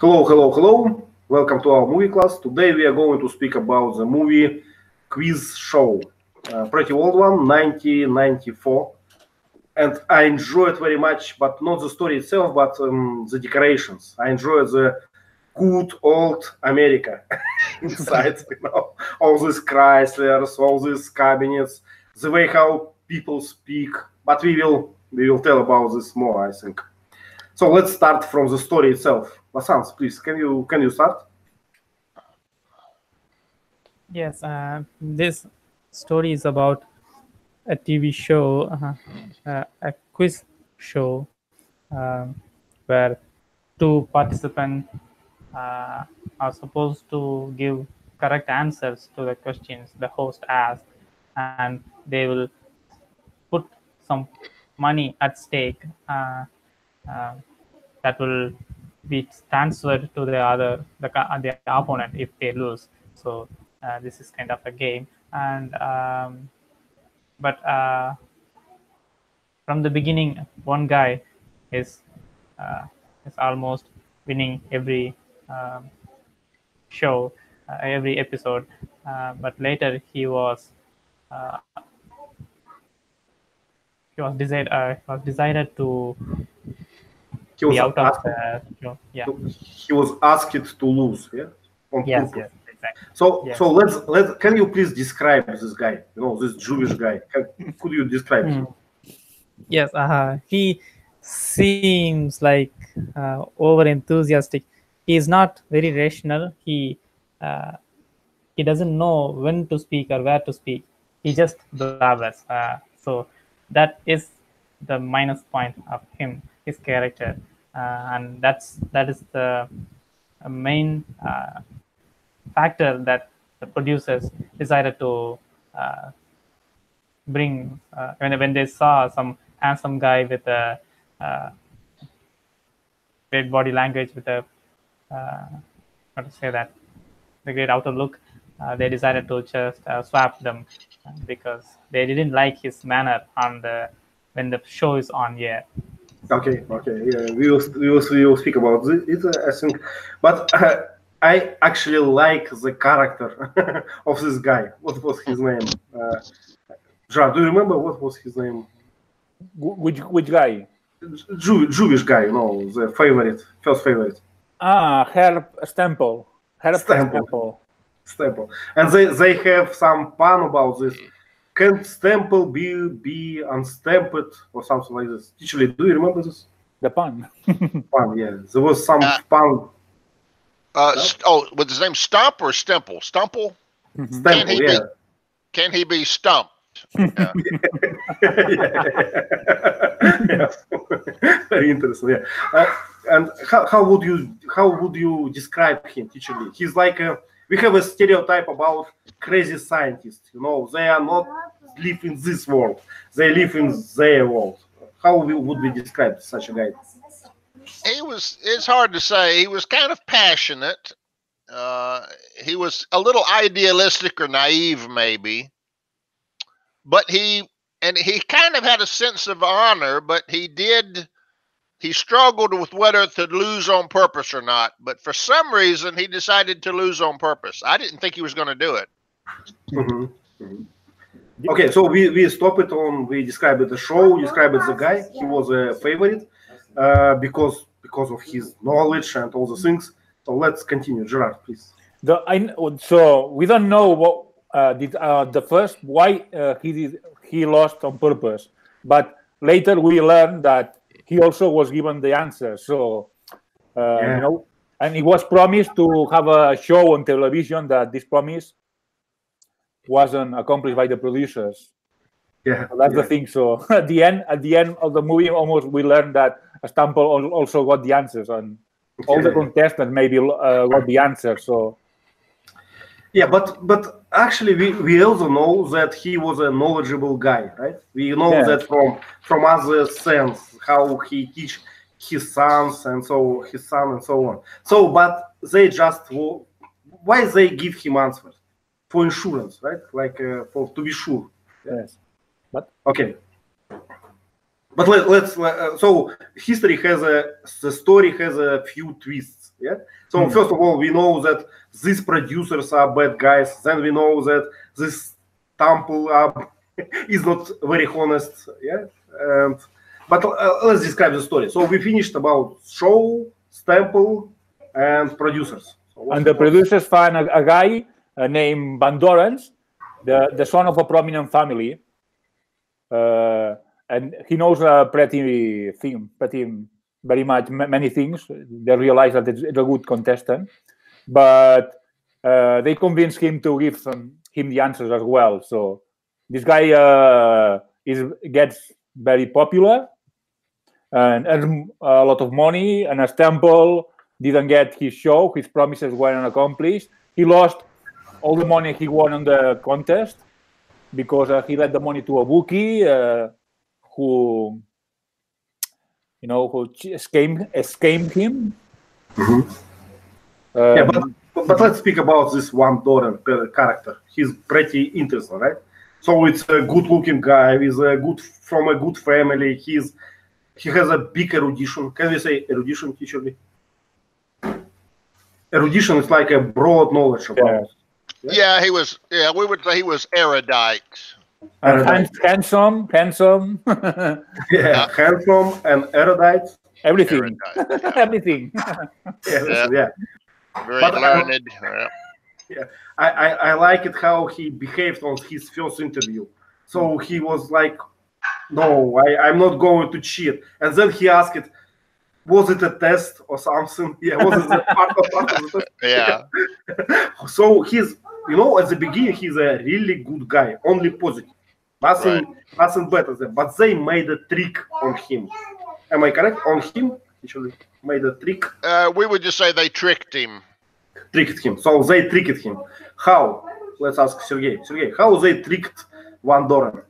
Hello, hello, hello. Welcome to our movie class. Today we are going to speak about the movie Quiz Show. Pretty old one, 1994. And I enjoy it very much, but not the story itself, but the decorations. I enjoy the good old America inside, all these Chryslers, all these cabinets, the way how people speak. But we will tell about this more, I think. So let's start from the story itself. Vasants, please, can you start? Yes, this story is about a TV show, a quiz show, where two participants are supposed to give correct answers to the questions the host asked, and they will put some money at stake uh, that will be transferred to the opponent if they lose. So this is kind of a game, and but from the beginning, one guy is is almost winning every show, every episode, but later uh, he was decided to He was be out of asked. the show. Yeah. He was asked to lose. Yeah. On Yes. purpose. Yes. Exactly. So Yes. so let's. Can you please describe this guy? This Jewish guy. Could you describe him? Yes. He seems like over enthusiastic. He is not very rational. He doesn't know when to speak or where to speak. He just blabbers. So that is the minus point of him, his character, and that is the main factor that the producers decided to bring when they saw some handsome guy with a great body language, with a how to say that, the great outer look. They decided to just swap them because they didn't like his manner on the when the show is on air. Okay. Yeah, we will speak about it. I think, but I actually like the character of this guy. What was his name? Gerard, do you remember what was his name? Which guy? Jewish guy, the first favorite. Herb Stempel. Stemple. And they have some pun about this. Can Stemple be unstamped or something like this? Actually, do you remember this? The pun. Pun, yeah. There was some pun. Was his name Stump or Stemple? Stumple? Stemple, yeah. Can he be stumped? Yeah. Very interesting. Yeah. And how would you describe him, teacher Lee? He's like we have a stereotype about crazy scientists. They are not live in this world; they live in their world. How would we describe such a guy? It's hard to say. He was kind of passionate. He was a little idealistic or naive, maybe. But he kind of had a sense of honor, but he struggled with whether to lose on purpose or not. But for some reason, he decided to lose on purpose. I didn't think he was going to do it. Mm-hmm. Mm-hmm. Okay, so we stop it on, we describe it the show, describe it the guy. He was a favorite because of his knowledge and all the things. So let's continue. Gerard, please. So we don't know what the first why he lost on purpose, but later we learned that he also was given the answer. So and he was promised to have a show on television. That this promise wasn't accomplished by the producers. Yeah, so that's the thing. So at the end of the movie, almost we learned that Stample also got the answers, and all the contestants maybe got the answer. So. Yeah, but actually we also know that he was a knowledgeable guy, right? We know that from other sense how he teach his sons and so on. So, but they just why they give him answers for insurance, right? Like to be sure. Yes, but okay. But let's so history the story has a few twists. Yeah. So first of all, we know that these producers are bad guys. Then we know that this Temple is not very honest. Yeah. But let's describe the story. So we finished about show, Temple, and producers. So and the producers find a guy named Van Dorens, the son of a prominent family, and he knows pretty very much many things. They realize that it's a good contestant, but they convince him to give him the answers as well. So this guy gets very popular and earns a lot of money, and as Temple didn't get his show, his promises weren't accomplished. He lost all the money he won on the contest because he lent the money to a bookie who scammed him. Yeah, but let's speak about this Van Doren character. He's pretty interesting, right? So it's a good-looking guy with from a good family. He has a big erudition. Can we say erudition, teacher? Erudition is like a broad knowledge about. Yeah, he was. Yeah, we would say he was erudite. Handsome. Yeah, handsome and erudite. Everything. Erudite, Everything. Yeah. Very But, learned. Yeah, I like it how he behaved on his first interview. So he was like, "No, I'm not going to cheat." And then he asked it, "Was it a test or something?" Yeah, was it part of the test? Yeah. So he's, at the beginning he's a really good guy, only positive, nothing better than. But they made a trick on him. Am I correct? On him, actually made a trick. We would just say they tricked him. Tricked him. So they tricked him. How? Let's ask Sergey. Sergey, how they tricked Van Doren?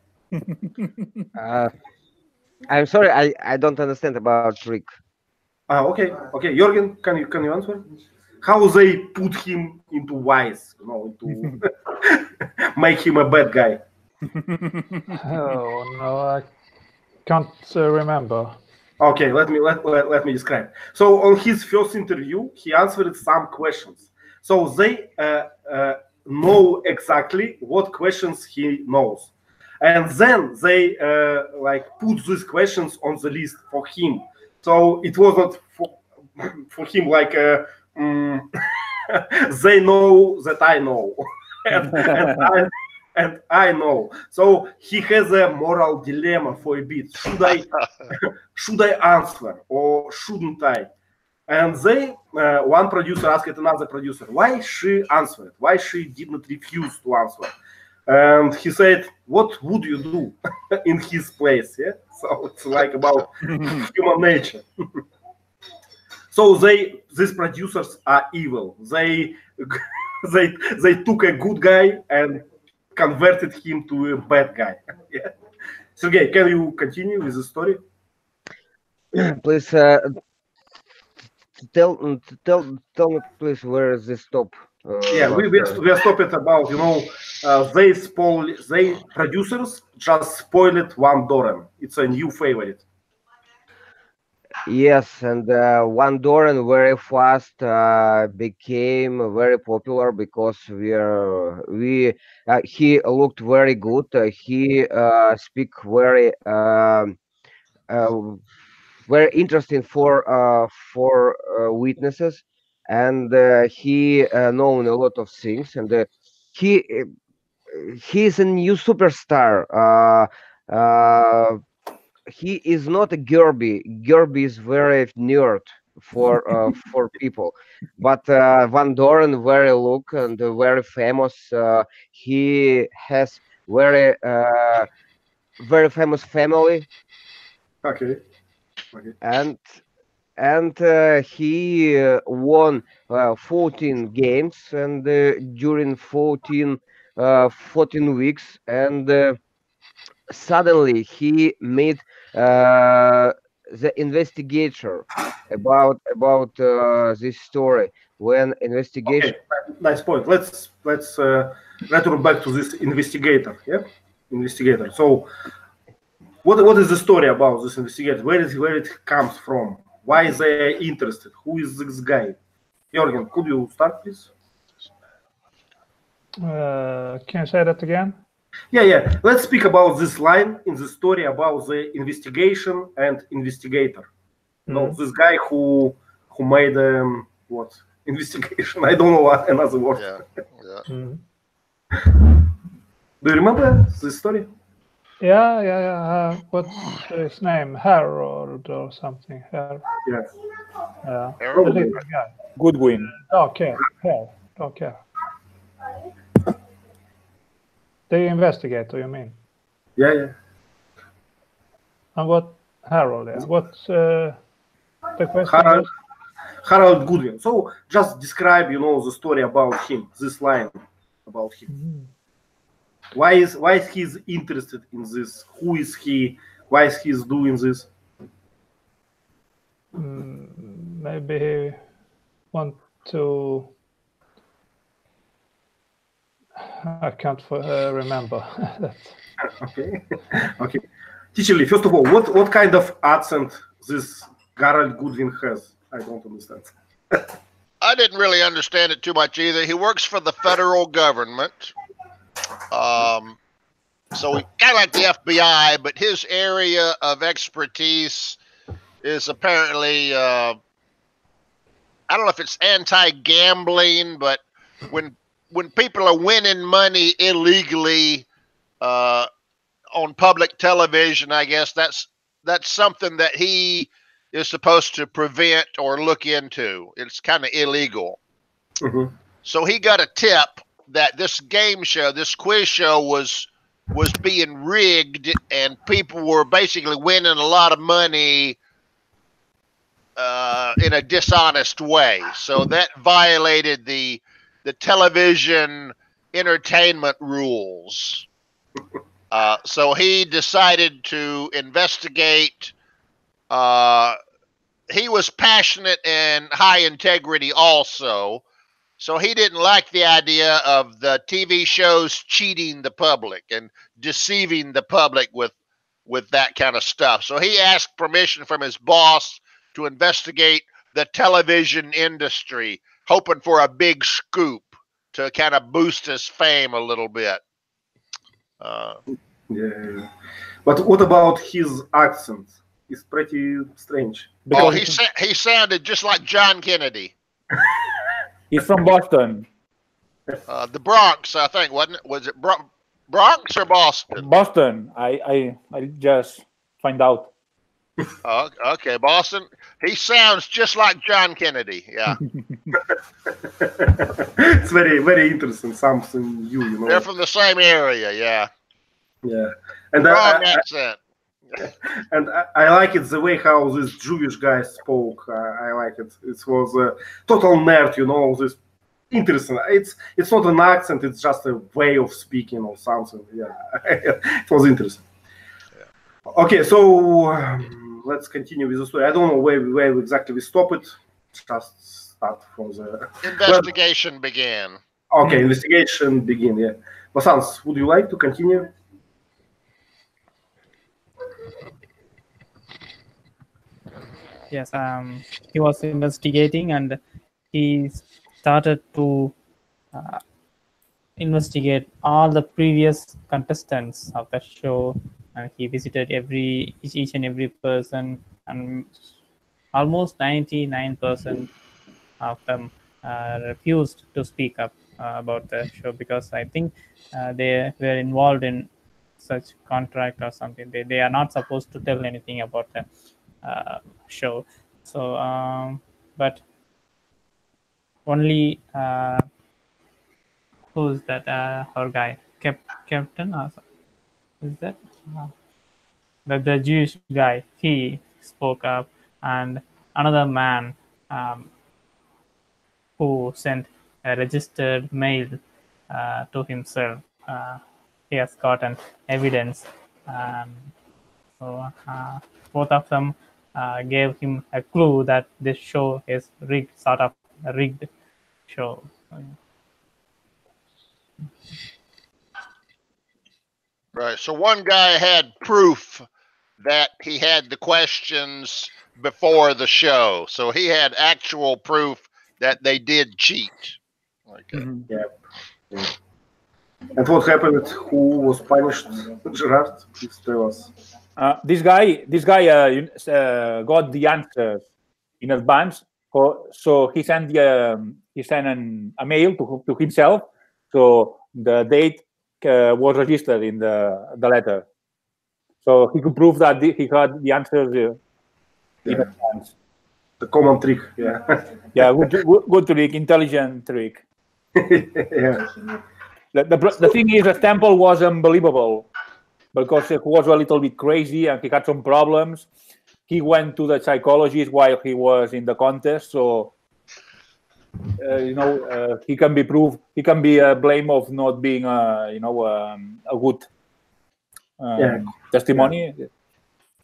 I'm sorry, I don't understand about trick. Okay. Jürgen, can you answer? How they put him into wise, to make him a bad guy? Oh no, I can't remember. Okay, let me describe. So on his first interview, he answered some questions. So they know exactly what questions he knows, and then they put these questions on the list for him. So it was not for him like they know that I know, and I know. So he has a moral dilemma for a bit. Should I answer or shouldn't I? And one producer asked another producer why she answered, why she did not refuse to answer. And he said, "What would you do in his place?" Yeah. So it's like about human nature. So these producers are evil. They took a good guy and converted him to a bad guy. Yeah. Sergey, can you continue with the story? Please tell me, please, where is this stop? Yeah, we are stopping about they producers just spoiled Van Doren. It's a new favorite. Yes, and Van Doren very fast became very popular because he looked very good. He speak very very interesting for witnesses, and he known a lot of things, and he's a new superstar. He is not a Gerby. Gerby is very nerd for people, but Van Doren very look and very famous. He has very famous family. Okay. And he won 14 games, and during 14 weeks, and suddenly he made the investigator about this story. When investigation. Okay, nice point. Let's return back to this investigator. Yeah, investigator. So, what is the story about this investigator? Where it comes from? Why they are interested? Who is this guy? Jorgen, could you start, please? Can you say that again? Yeah. Let's speak about this line in the story about the investigation and investigator. No, this guy who made what investigation? I don't know what another word. Mm. Do you remember this story? Yeah. What's his name? Harold or something? Yeah. Yeah. Harold? The little guy. Goodwin. Dark hair. Dark hair. The investigator, you mean? Yeah. And what Harold? Yeah. What's the question? Harold Goodwin. So just describe, the story about him. This line about him. Mm-hmm. Why is he interested in this? Who is he? Why is he doing this? Maybe he want to. I can't remember. Okay. Teacher Lee, first of all, what kind of accent this Harold Goodwin has? I don't understand. I didn't really understand it too much either. He works for the federal government. So he kind of like the FBI, but his area of expertise is apparently, I don't know if it's anti-gambling, but when people are winning money illegally on public television, I guess that's something that he is supposed to prevent or look into. It's kind of illegal. Mm-hmm. So he got a tip that this game show, this quiz show was being rigged and people were basically winning a lot of money in a dishonest way. So that violated the television entertainment rules. So he decided to investigate. He was passionate and high integrity also. So he didn't like the idea of the TV shows cheating the public and deceiving the public with that kind of stuff. So he asked permission from his boss to investigate the television industry, hoping for a big scoop to kind of boost his fame a little bit. Yeah. But what about his accent? It's pretty strange. Because he sounded just like John Kennedy. he's from Boston. The Bronx, I think, wasn't it? Was it Bronx or Boston? Boston. I just find out. Okay, Boston. He sounds just like John Kennedy. Yeah. It's very, very interesting. Something new, They're from the same area. Yeah. Yeah. And Wrong accent. And I like it the way how this Jewish guy spoke. I like it. It was a total nerd, this interesting. It's not an accent. It's just a way of speaking or something. Yeah, it was interesting. Yeah. Okay, so let's continue with the story. I don't know where exactly we stop it. Just start from the investigation began. Okay, investigation begin. Yeah, Vasans, would you like to continue? Yes, he was investigating and he started to investigate all the previous contestants of the show, and he visited each and every person, and almost 99% of them refused to speak up about the show because I think they were involved in such contract or something. They are not supposed to tell anything about the show. So but only who's that our guy captain or is that the Jewish guy, he spoke up, and another man who sent a registered mail to himself, he has gotten evidence, so both of them gave him a clue that this show is rigged, sort of a rigged show. Right. So one guy had proof that he had the questions before the show. So he had actual proof that they did cheat. Okay. Yeah. And what happened? Who was punished? Gerard, please tell us. This guy got the answers in advance, so he sent a mail to himself. So the date was registered in the letter, so he could prove that he got the answers in advance. The common trick, yeah. Yeah, good trick, intelligent trick. Yeah. The thing is, the Temple was unbelievable because he was a little bit crazy and he had some problems. He went to the psychologist while he was in the contest, so he can be proved. He can be blamed of not being a good testimony. Yeah.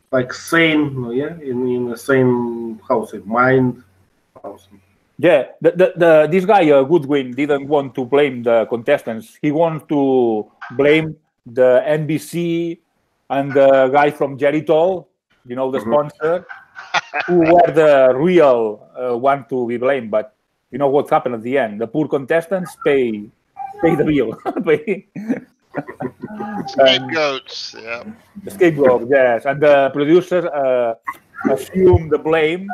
Like sane, yeah, in the same mind. Yeah, this guy Goodwin didn't want to blame the contestants. He wanted to blame the NBC and the guy from Geritol, the sponsor, who were the real one to be blamed. But you know what happened at the end? The poor contestants pay the bill. Scapegoats, yeah. The scapegoat, yes, and the producers assumed the blame.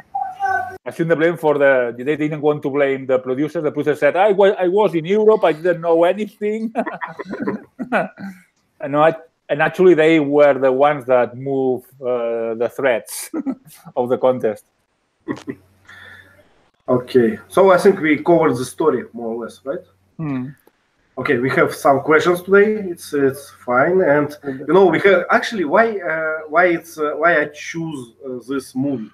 For they didn't want to blame the producers. The producer said, I was in Europe, I didn't know anything. And actually they were the ones that moved the threads of the contest. Okay, so I think we covered the story more or less, right? Okay, we have some questions today. It's fine, and we have actually why I choose this movie.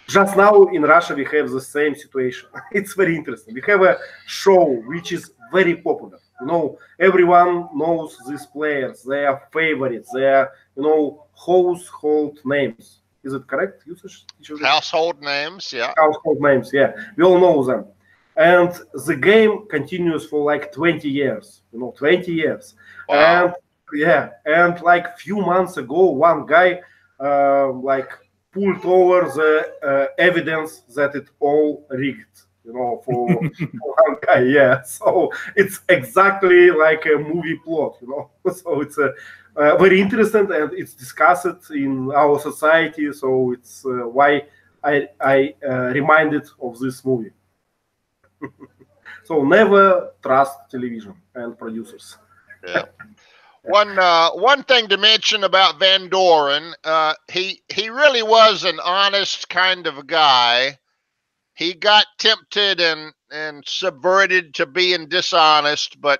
Just now in Russia we have the same situation. It's very interesting. We have a show which is very popular. Everyone knows these players, their favorites, their household names. Is it correct? Household names, yeah. Household names, yeah. We all know them. And the game continues for like 20 years. 20 years. Wow. And like few months ago, one guy pulled over the evidence that it all rigged, for one guy, yeah. So it's exactly like a movie plot, So it's very interesting and it's discussed in our society. So it's why I reminded of this movie. So never trust television and producers. Yeah. One thing to mention about Van Doren, he really was an honest kind of guy. He got tempted and subverted to being dishonest, but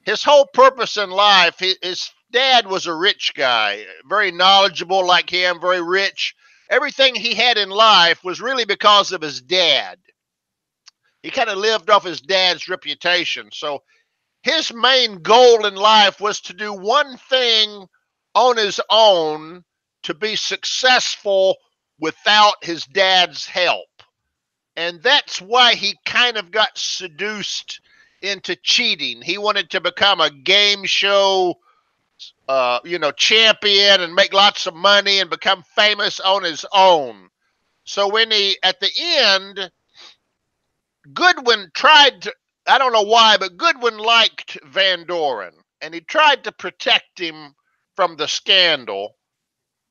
his whole purpose in life, his dad was a rich guy, very knowledgeable like him, very rich. Everything he had in life was really because of his dad. He kind of lived off his dad's reputation. So his main goal in life was to do one thing on his own to be successful without his dad's help. And that's why he kind of got seduced into cheating. He wanted to become a game show, champion and make lots of money and become famous on his own. So when at the end, Goodwin tried to, I don't know why, but Goodwin liked Van Doren, and he tried to protect him from the scandal.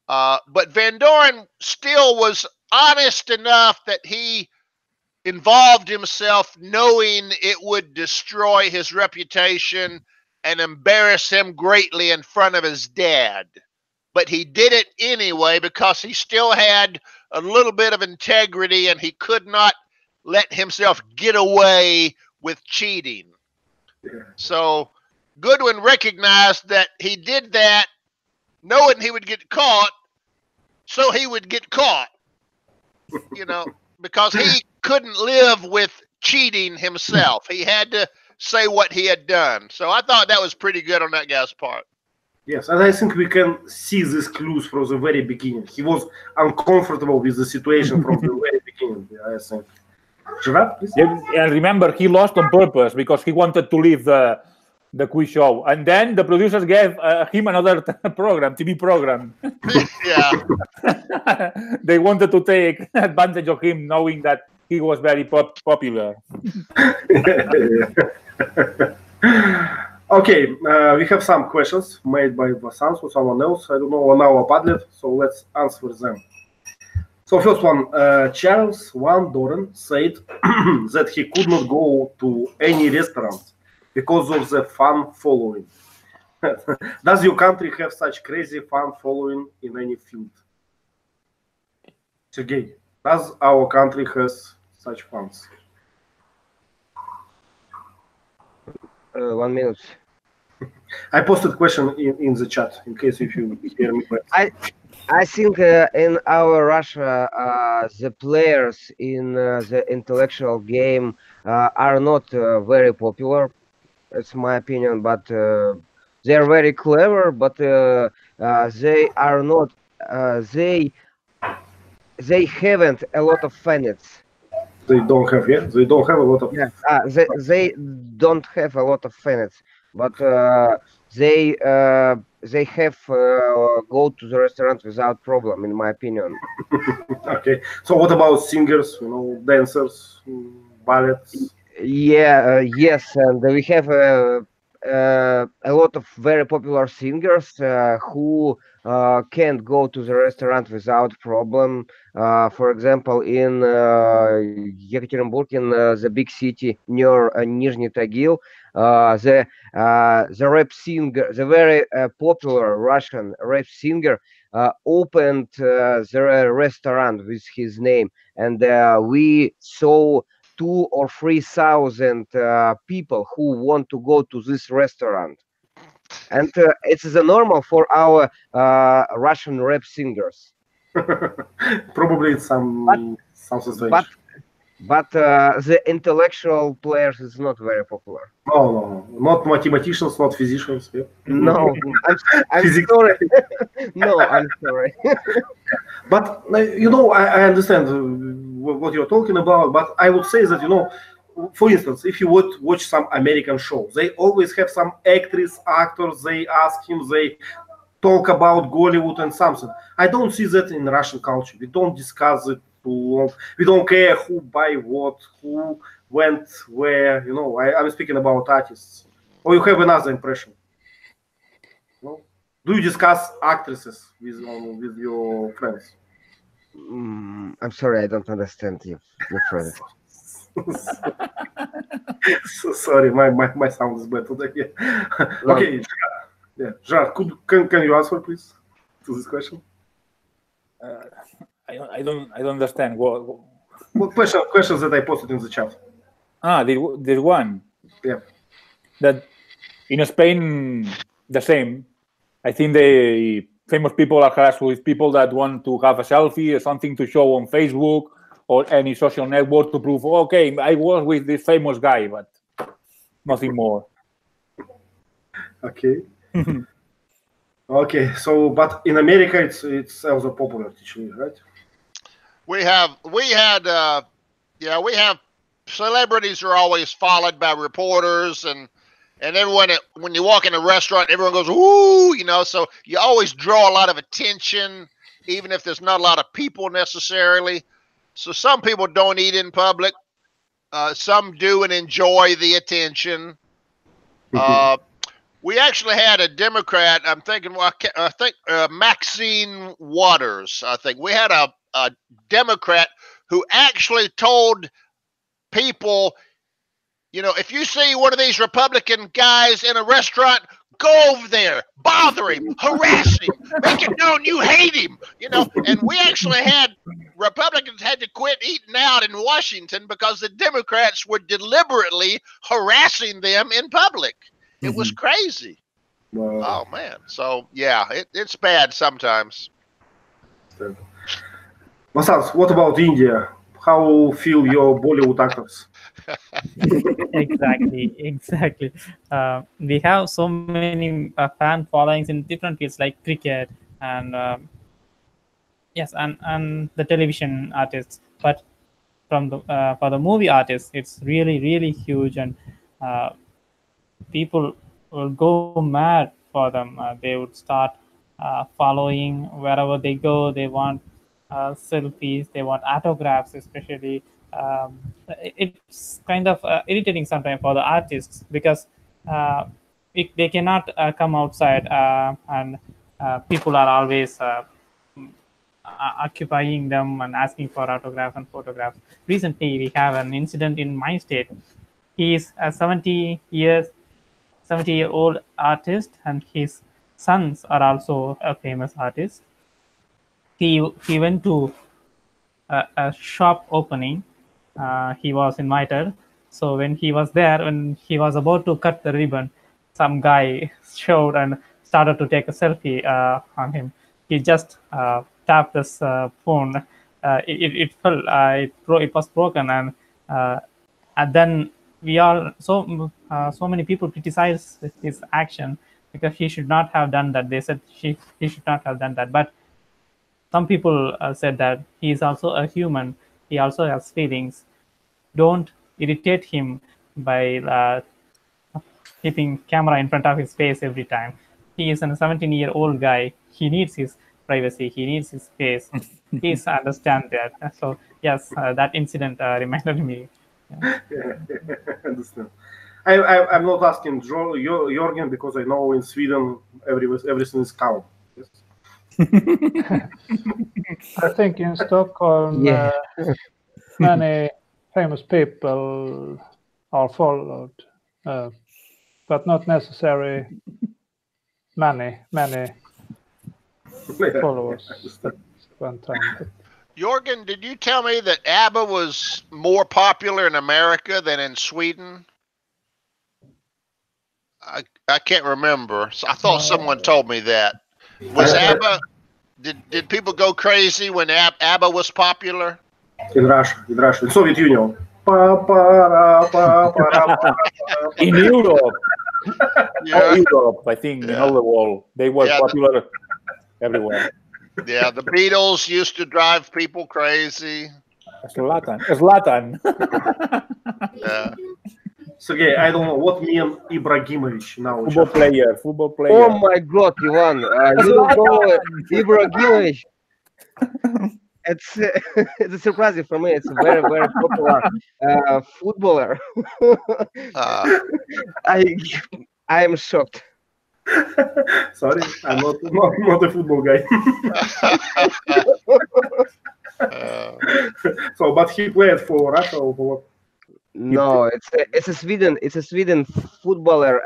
But Van Doren still was honest enough that he involved himself knowing it would destroy his reputation and embarrass him greatly in front of his dad. But he did it anyway because he still had a little bit of integrity and he could not let himself get away with cheating. So Goodwin recognized that he did that knowing he would get caught, so he would get caught, because he couldn't live with cheating himself. He had to say what he had done. So I thought that was pretty good on that guy's part. Yes, and I think we can see these clues from the very beginning. He was uncomfortable with the situation from the very beginning, I think. Gerard, please? Yeah, and remember, he lost on purpose because he wanted to leave the quiz show. And then the producers gave him another TV program. Yeah. They wanted to take advantage of him, knowing that he was very popular. Okay, we have some questions made by Vasans or someone else. I don't know on our Padlet, so let's answer them. So first one, Charles Van Doren said that he could not go to any restaurant because of the fan following. Does your country have such crazy fan following in any field? Sergey, does our country has such fans? 1 minute. I posted question in the chat in case if you hear me. I think in our Russia, the players in the intellectual game are not very popular. It's my opinion, but they are very clever. But they are not. They haven't a lot of fans. They don't have, yeah. They don't have a lot of. Yeah, they don't have a lot of fans, but they have go to the restaurant without problem, in my opinion. Okay. So what about singers? You know, dancers, ballets. Yeah, yes, and we have a lot of very popular singers who can't go to the restaurant without problem. For example, in Yekaterinburg, in the big city near Nizhny Tagil, the rap singer, the very popular Russian rap singer, opened the restaurant with his name, and we saw 2,000 or 3,000 people who want to go to this restaurant, and it's the normal for our Russian rap singers. Probably it's some situation. But the intellectual players is not very popular. No, not mathematicians, not physicians. Yeah. No, I'm sorry. No, I'm sorry. But you know, I understand what you're talking about. But I would say that, you know, for instance, if you would watch some American shows, they always have some actors. They ask him, they talk about Hollywood and something. I don't see that in Russian culture. We don't discuss it too long. We don't care who buy what, who went where. You know, I'm speaking about artists. Or you have another impression? No? Do you discuss actresses with your friends? I'm sorry, I don't understand you, your friend. So sorry, my sound is bad today. Yeah. Okay, yeah, Gerard, can you answer please to this question? I don't understand What questions that I posted in the chat? There's one. Yeah. That in Spain the same. I think the famous people are harassed with people that want to have a selfie or something to show on Facebook or any social network to prove, okay, I was with this famous guy, but nothing more. Okay. Okay. So, but in America, it's also popular teaching, right? We have celebrities are always followed by reporters and everyone. When you walk in a restaurant, everyone goes, "Ooh," you know. So you always draw a lot of attention, even if there's not a lot of people necessarily. So some people don't eat in public. Some do and enjoy the attention. We actually had a Democrat. I think Maxine Waters. I think we had a Democrat who actually told people, you know, if you see one of these Republican guys in a restaurant, go over there, bother him, harass him, make it known you hate him, you know. And we actually had Republicans had to quit eating out in Washington because the Democrats were deliberately harassing them in public. It was crazy. Wow. Oh man. So yeah, it's bad sometimes. Vasans, what about India? How feel your Bollywood actors? Exactly. We have so many fan followings in different fields like cricket and yes, and the television artists. But from the for the movie artists, it's really huge, and people will go mad for them. They would start following wherever they go. They want selfies. They want autographs, especially it's kind of irritating sometimes for the artists because they cannot come outside and people are always occupying them and asking for autographs and photographs. Recently, we have an incident in my state. He is a 70-year-old artist, and his sons are also a famous artist. He went to a shop opening. He was invited. So when he was there, when he was about to cut the ribbon, some guy showed and started to take a selfie on him. He just tapped his phone. It fell. It was broken, and then we all so many people criticized his action because he should not have done that. They said he should not have done that, but some people said that he is also a human. He also has feelings. Don't irritate him by keeping camera in front of his face every time. He is a 17-year-old guy. He needs his privacy. He needs his space. Please understand that. So yes, that incident reminded me. Yeah, I understand. I'm not asking Jorgen because I know in Sweden everything is calm. Yes. I think in Stockholm, Yeah. many famous people are followed, but not necessarily many followers at one time. Jorgen, did you tell me that ABBA was more popular in America than in Sweden? I can't remember. I thought someone told me that. Was ABBA? Did people go crazy when ABBA was popular? In Russia, in Soviet Union. In Europe, Yeah, all Europe, I think, in all the world, they were Yeah, popular everywhere. yeah. The Beatles used to drive people crazy. Zlatan. Yeah. Sergey, I don't know what mean Ibrahimovic now. Football player. Oh my God, Ivan, you don't know Ibrahimovic. It's it's surprising for me. It's a very popular footballer. Uh, I am shocked. Sorry, I'm not a football guy. So, but he played for Russia or for what? No, it's a Sweden footballer,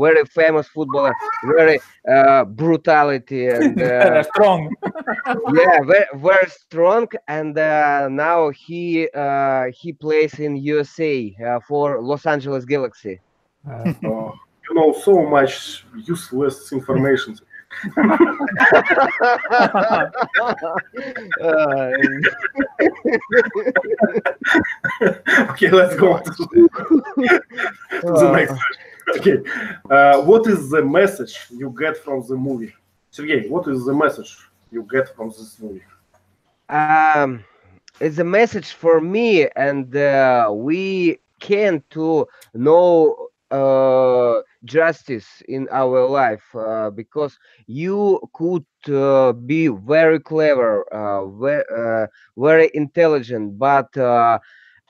very famous footballer, very brutality and Strong. yeah, very strong. And now he plays in USA for Los Angeles Galaxy. Oh, you know so much useless information. Okay, let's go to the next question. Okay, what is the message you get from the movie? Sergey, what is the message you get from this movie? It's a message for me, and we can to know justice in our life because you could be very clever, very intelligent, but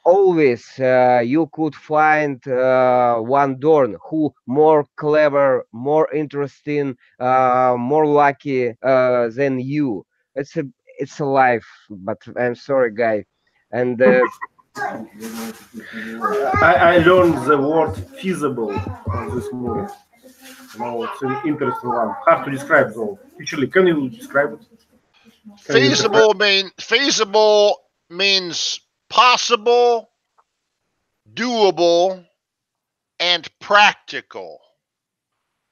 always you could find one Dorn who more clever, more interesting, more lucky than you. It's a life, but I'm sorry, guy. And I learned the word feasible from this movie. No, it's an interesting one. Hard to describe though. Actually, can you describe it? feasible means possible, doable, and practical.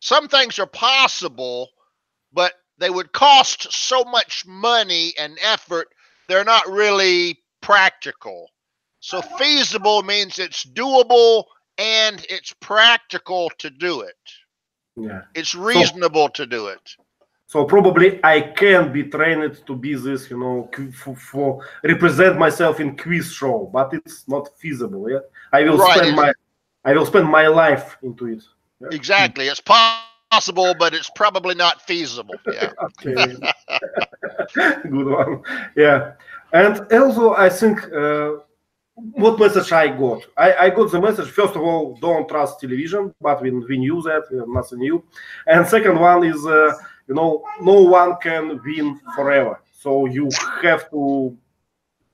Some things are possible, but they would cost so much money and effort, they're not really practical. So feasible means it's doable and it's practical to do it. Yeah. It's reasonable to do it. So probably I can be trained to be this, you know, for represent myself in quiz show, but it's not feasible. Yeah, I will spend my life into it. Yeah? Exactly, it's possible, but it's probably not feasible. Yeah. Okay. Good one. Yeah, and also I think what message I got? I got the message, first of all, don't trust television, but we knew that, nothing new. And second one is, no one can win forever. So you have to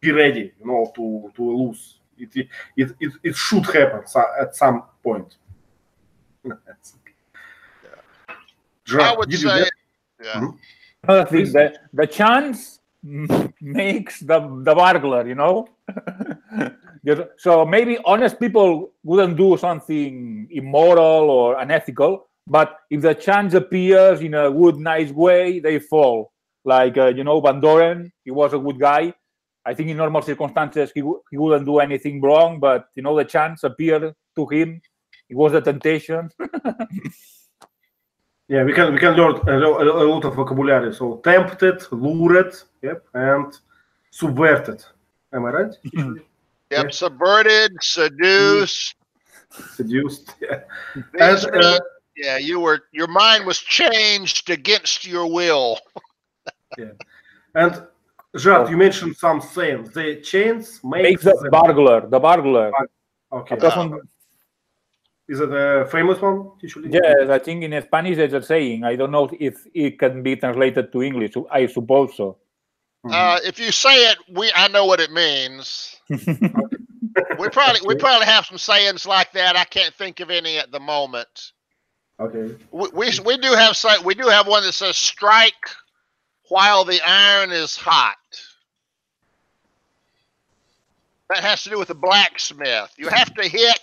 be ready, to lose. It should happen at some point. I would say, yeah. Another thing, the chance makes the burglar, So maybe honest people wouldn't do something immoral or unethical, but if the chance appears in a good, nice way, they fall. Like, Van Doren, he was a good guy. I think in normal circumstances, he wouldn't do anything wrong, but, the chance appeared to him. It was a temptation. Yeah, we can learn a lot of vocabulary. So tempted, lured, yep, and subverted. Am I right? Yep, yeah. Subverted, seduced. Seduced, yeah. And, yeah, your mind was changed against your will. Yeah. And Jad, you mentioned some sayings. The chains makes the burglar. The burglar. Okay. Is it a famous one? Usually? Yes, I think in Spanish there's a saying. I don't know if it can be translated to English. I suppose so. If you say it, I know what it means. we probably have some sayings like that. I can't think of any at the moment. Okay. We do have one that says strike while the iron is hot. That has to do with the blacksmith. You have to hit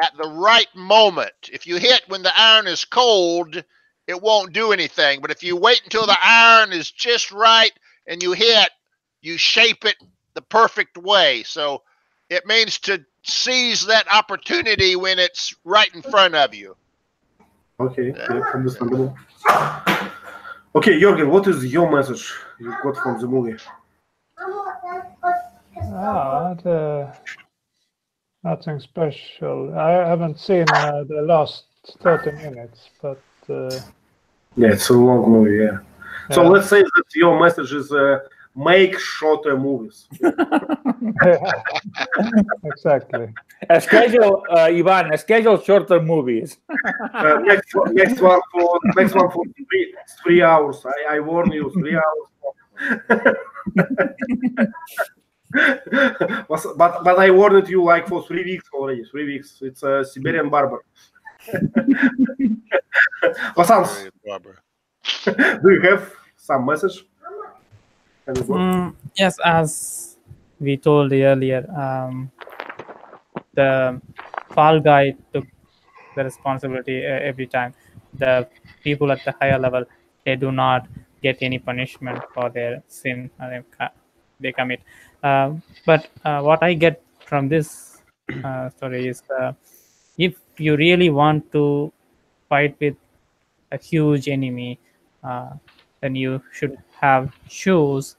at the right moment. If you hit when the iron is cold, it won't do anything. But if you wait until the iron is just right and you hit, you shape it the perfect way. So it means to seize that opportunity when it's right in front of you. Okay, yeah, understandable. Okay, Jürgen, what is your message you got from the movie? Nothing special. I haven't seen the last 30 minutes, but yeah, it's a long movie. Yeah. So let's say that your message is make shorter movies. Exactly. Schedule shorter movies. Next one for 3 hours. I warn you, 3 hours. but I warned you like for 3 weeks already. 3 weeks. It's a Siberian barber. Vasans, do you have some message? Yes, as we told earlier, the Fall Guy took the responsibility every time. The people at the higher level, they do not get any punishment for their sin they commit. But what I get from this story is if you really want to fight with a huge enemy, then you should choose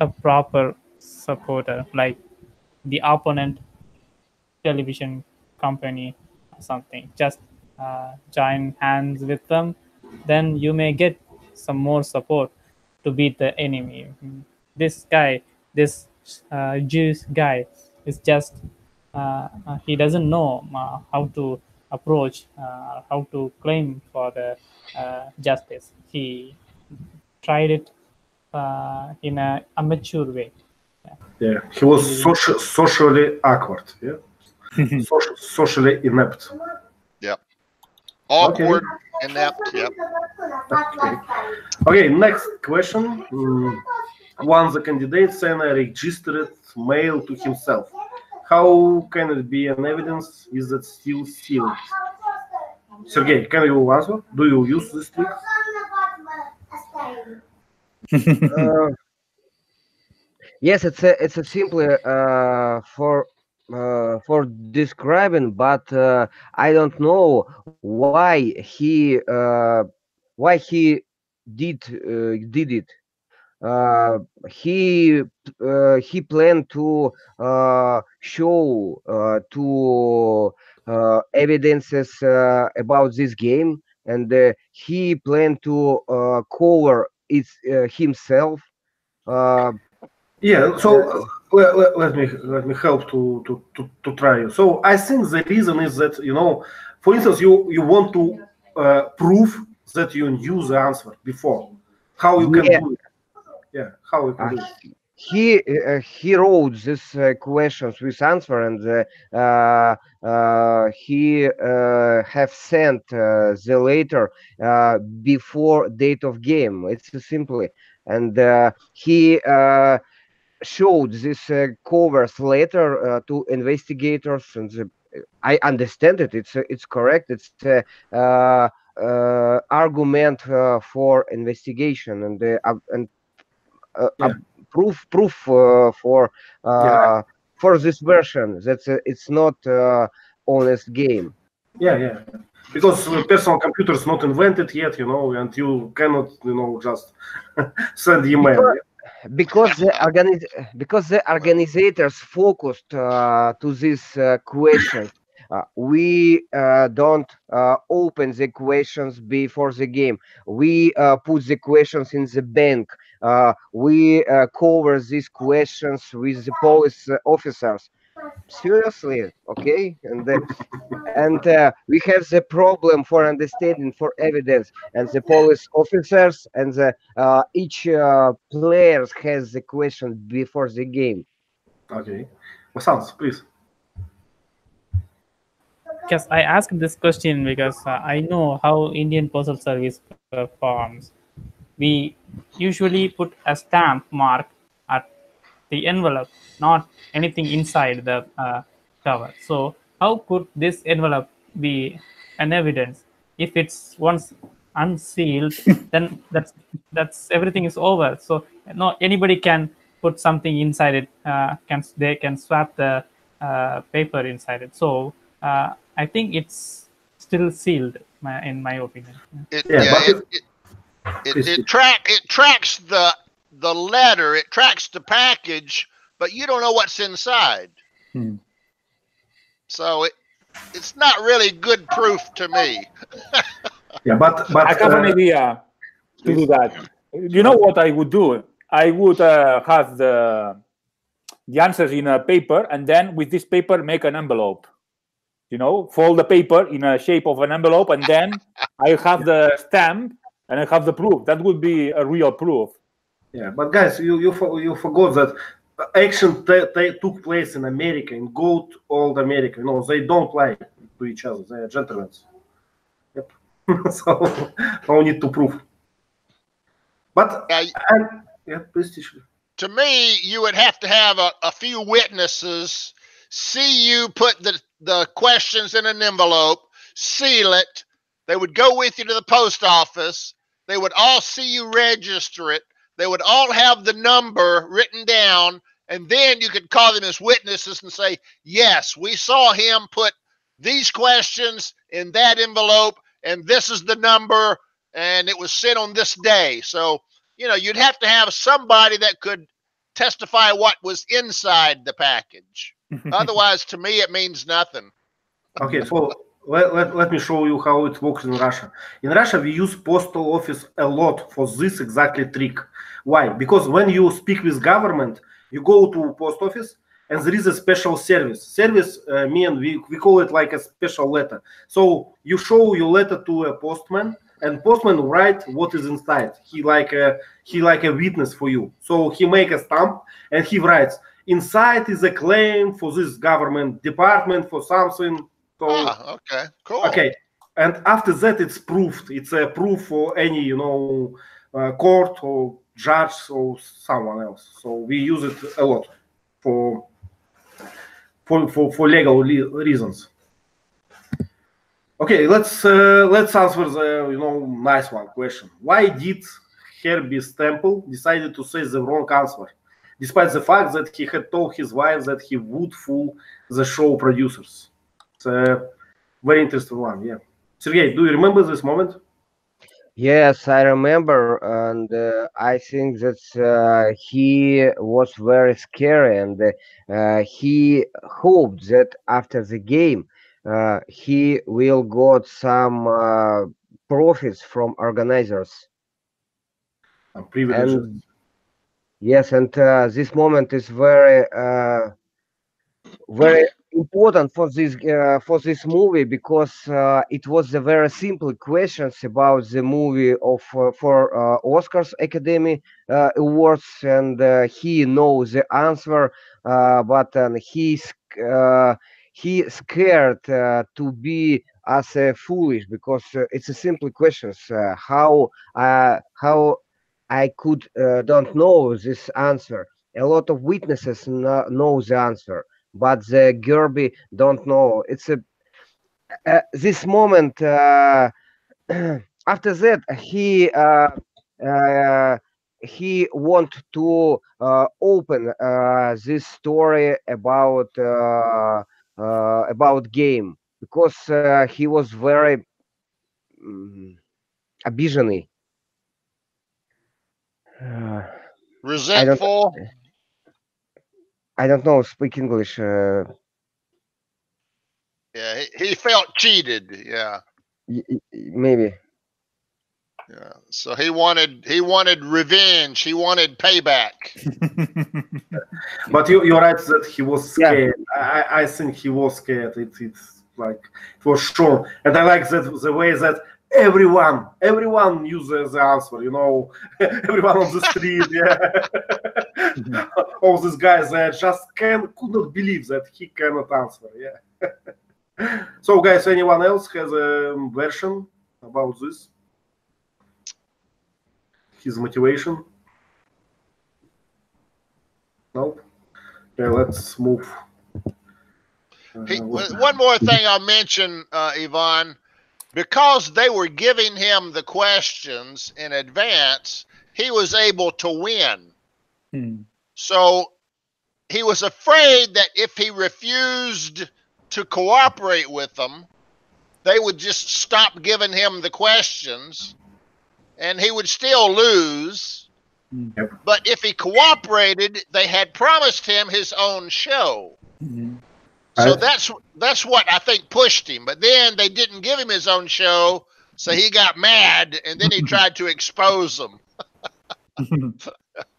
a proper supporter, like the opponent television company or something. Just join hands with them, then you may get some more support to beat the enemy. This Jewish guy is just he doesn't know how to approach, how to claim for the justice. He tried it in an amateur way. Yeah, he was socially awkward. Yeah, socially inept. Yep. Awkward, inept. Yep. Okay, next question. Once the candidate sent a registered mail to himself, how can it be an evidence? Is that still sealed? Sergey, can you answer? Do you use this trick? Yes, it's a simply for describing, but I don't know why he did it. He planned to show to evidences about this game, and he planned to cover it himself. Yeah, so let me help to try you. So I think the reason is that, you know, for instance, you want to prove that you knew the answer before. How you can Yeah. do it? Yeah, how you can do it? He wrote these questions with answer, and he have sent the letter before date of game. It's simply, and he showed this covers later to investigators, and I understand it. It's correct. It's argument for investigation and Yeah. proof Yeah, for this version that it's not honest game. yeah. Because personal computer is not invented yet, you know, and you cannot, you know, just send email. Because because the organizers focused to these questions. We don't open the questions before the game. We put the questions in the bank. We cover these questions with the police officers. Seriously, okay, and we have the problem for understanding for evidence, and the police officers and the each players has the question before the game. Okay. Sounds, please. Because I asked this question because I know how Indian Postal Service performs. We usually put a stamp mark at the envelope, not anything inside the cover. So how could this envelope be an evidence? If it's once unsealed, then that's everything is over. So no, anybody can put something inside it. They can swap the paper inside it. So I think it's still sealed, in my opinion. It tracks the letter, it tracks the package, but you don't know what's inside. So it's not really good proof to me. Yeah, but I have an idea to do that. You know what I would do? I would have the answers in a paper, and then with this paper make an envelope. You know, fold the paper in a shape of an envelope, and then I have the stamp and I have the proof. That would be a real proof. Yeah, but guys, you forgot that action took place in America, in Goat Old America. You know, they don't lie to each other. They are gentlemen. Yep. So no need to prove. But please teach me. To me, you would have to have a few witnesses see you put the questions in an envelope, seal it. They would go with you to the post office. They would all see you register it. They would all have the number written down, and then you could call them as witnesses and say, yes, we saw him put these questions in that envelope, and this is the number, and it was sent on this day. So, you know, you'd have to have somebody that could testify what was inside the package. Otherwise, to me, it means nothing. Okay, so let me show you how it works in Russia. In Russia, we use postal office a lot for this exactly trick. Why? Because when you speak with government, you go to post office and there is a special service. Service mean we call it like a special letter. So you show your letter to a postman, and postman write what is inside. He like a witness for you. So he make a stamp and he writes, inside is a claim for this government department for something. So, okay, cool. Okay, and after that, it's proved. It's a proof for any, you know, court or judge or someone else. So we use it a lot for legal reasons. Okay, let's answer the nice one question. Why did Herbie Stemple decided to say the wrong answer, despite the fact that he had told his wife that he would fool the show producers? It's a very interesting one, yeah. Sergey, do you remember this moment? Yes, I remember, and I think that he was very scary, and he hoped that after the game he will got some profits from organizers. Privileges. Yes, and this moment is very very important for this movie because it was a very simple questions about the movie of for Oscars Academy Awards, and he knows the answer, but he scared to be as foolish because it's a simple questions. How I could don't know this answer. A lot of witnesses know the answer, but the Gerby don't know. It's a this moment. After that, uh, he want to open this story about game because he was very обиженный. I don't Resentful. I don't know speak English. Yeah, he felt cheated. Yeah, Maybe. yeah. So he wanted revenge. He wanted payback. But you're right that he was Yeah. scared. I think he was scared. It's like it was shown, and I like that the way that everyone knew the answer. You know, everyone on the street. Yeah, all these guys just could not believe that he cannot answer. Yeah. So, guys, anyone else has a version about this? His motivation? Nope. Okay, let's move. One more thing I'll mention, Yvonne, because they were giving him the questions in advance, he was able to win. So he was afraid that if he refused to cooperate with them, they would just stop giving him the questions and he would still lose. Yep. But if he cooperated, they had promised him his own show. So that's what I think pushed him. But then they didn't give him his own show, so he got mad, and then he tried to expose them.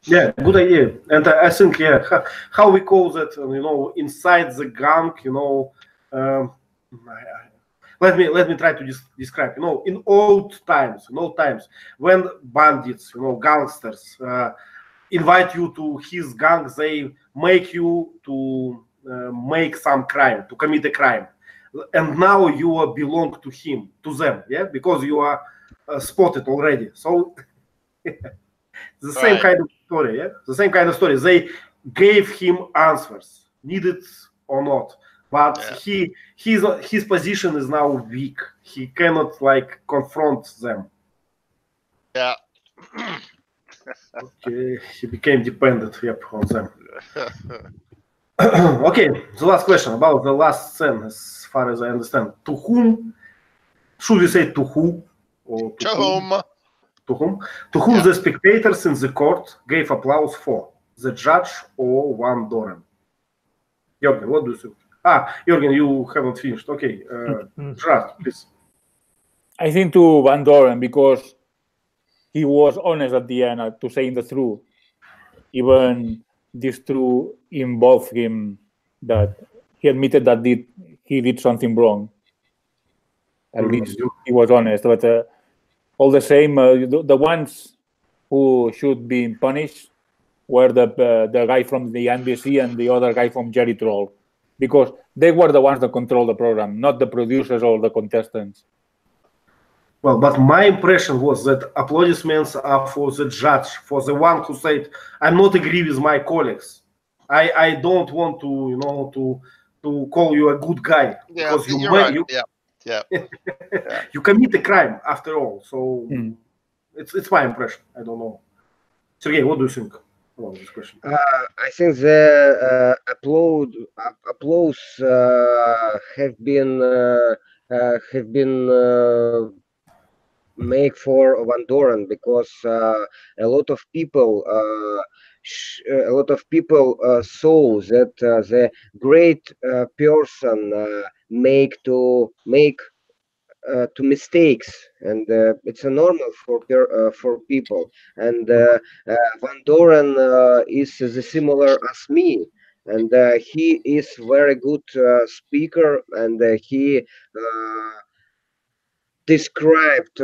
Yeah, good idea. And I think, yeah, how we call that, you know, inside the gang, you know, let me try to describe, you know, in old times, when bandits, you know, gangsters invite you to his gang, they make you to make some crime, to commit a crime, and now you belong to him, to them, yeah, because you are spotted already. So the same Right. kind of story, yeah, the same kind of story. They gave him answers, needed or not, but Yeah. his position is now weak. He cannot like confront them. Yeah. Okay, he became dependent, yep, on them. Okay, the last question about the last scene, as far as I understand. To whom should we say to who or To whom? To whom? To whom Yeah. the spectators in the court gave applause for? The judge or Van Doren? Jürgen, what do you think? Jürgen, you haven't finished. Okay, Gerard, please. I think to Van Doren because he was honest at the end to saying the truth. Even this truth involved him that he admitted that he did something wrong. At least he was honest. But all the same, the ones who should be punished were the guy from the NBC and the other guy from Jerry Troll, because they were the ones that control the program, not the producers or the contestants. Well, but my impression was that applaudissements are for the judge, for the one who said, "I'm not agree with my colleagues. I don't want to, you know, to call you a good guy Yeah, because you're right. Yeah. you commit a crime after all." So it's my impression. I don't know. Sergey, what do you think about this question? I think the applause have been made for Van Doren because a lot of people saw that the great person make to mistakes, and it's a normal for people. And Van Doren is the similar as me, and he is very good speaker, and he described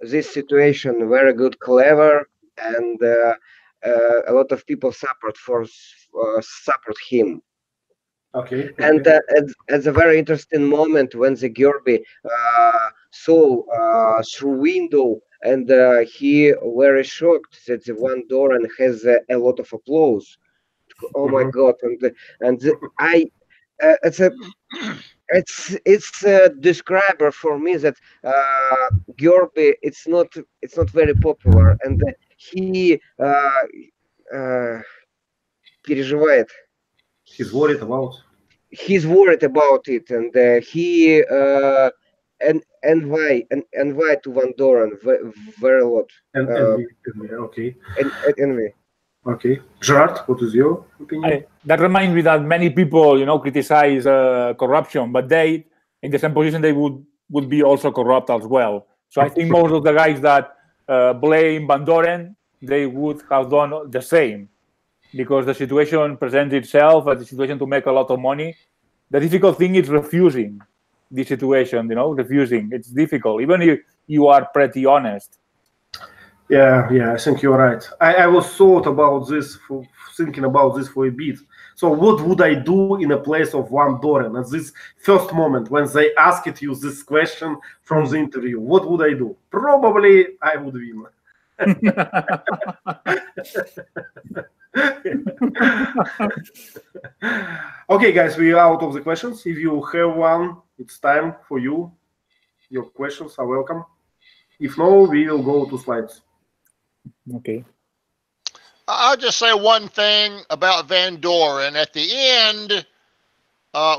this situation very good, clever, and a lot of people support him. Okay. And at a very interesting moment when the Gerby saw through window, and he very shocked that the Van Doren has a lot of applause. Oh my God! I it's a describer for me that Gerby it's not very popular, and he переживает. He's worried about. He's worried about it, and he envy to Van Doren very a lot. And okay. Envy. Okay. Gerard, what is your opinion? That reminds me that many people, criticize corruption, but they, in the same position, they would be also corrupt as well. So I think most of the guys that blame Van Doren, they would have done the same, because the situation presents itself as a situation to make a lot of money. The difficult thing is refusing the situation, refusing. It's difficult, even if you are pretty honest. Yeah, I think you're right. I was thinking about this for a bit. So what would I do in a place of Van Doren at this first moment when they asked you this question from the interview? What would I do? Probably I would win. Okay, guys, we are out of the questions. If you have one, it's time for you. Your questions are welcome. If no, we will go to slides. Okay. I'll just say one thing about Van Doren. At the end,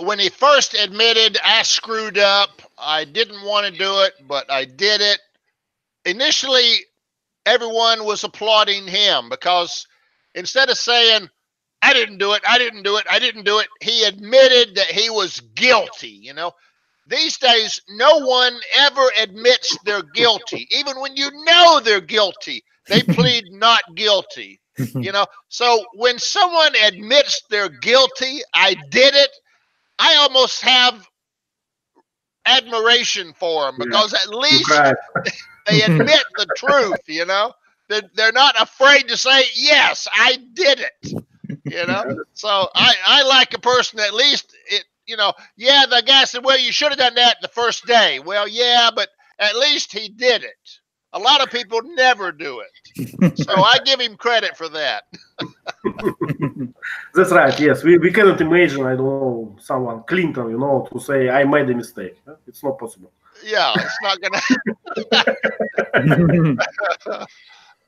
when he first admitted, I screwed up, I didn't want to do it, but I did it. Initially, everyone was applauding him because instead of saying, I didn't do it, he admitted that he was guilty, These days, no one ever admits they're guilty. Even when you know they're guilty, they plead not guilty. So when someone admits they're guilty, I did it, I almost have admiration for them, because at least they admit the truth, They're not afraid to say, yes, I did it, So I like a person at least, the guy said, well, you should have done that the first day. Well, yeah, but at least he did it. A lot of people never do it. So I give him credit for that. That's right, yes. We cannot imagine, I don't know, someone, Clinton, to say, I made a mistake. It's not possible. Yeah, it's not going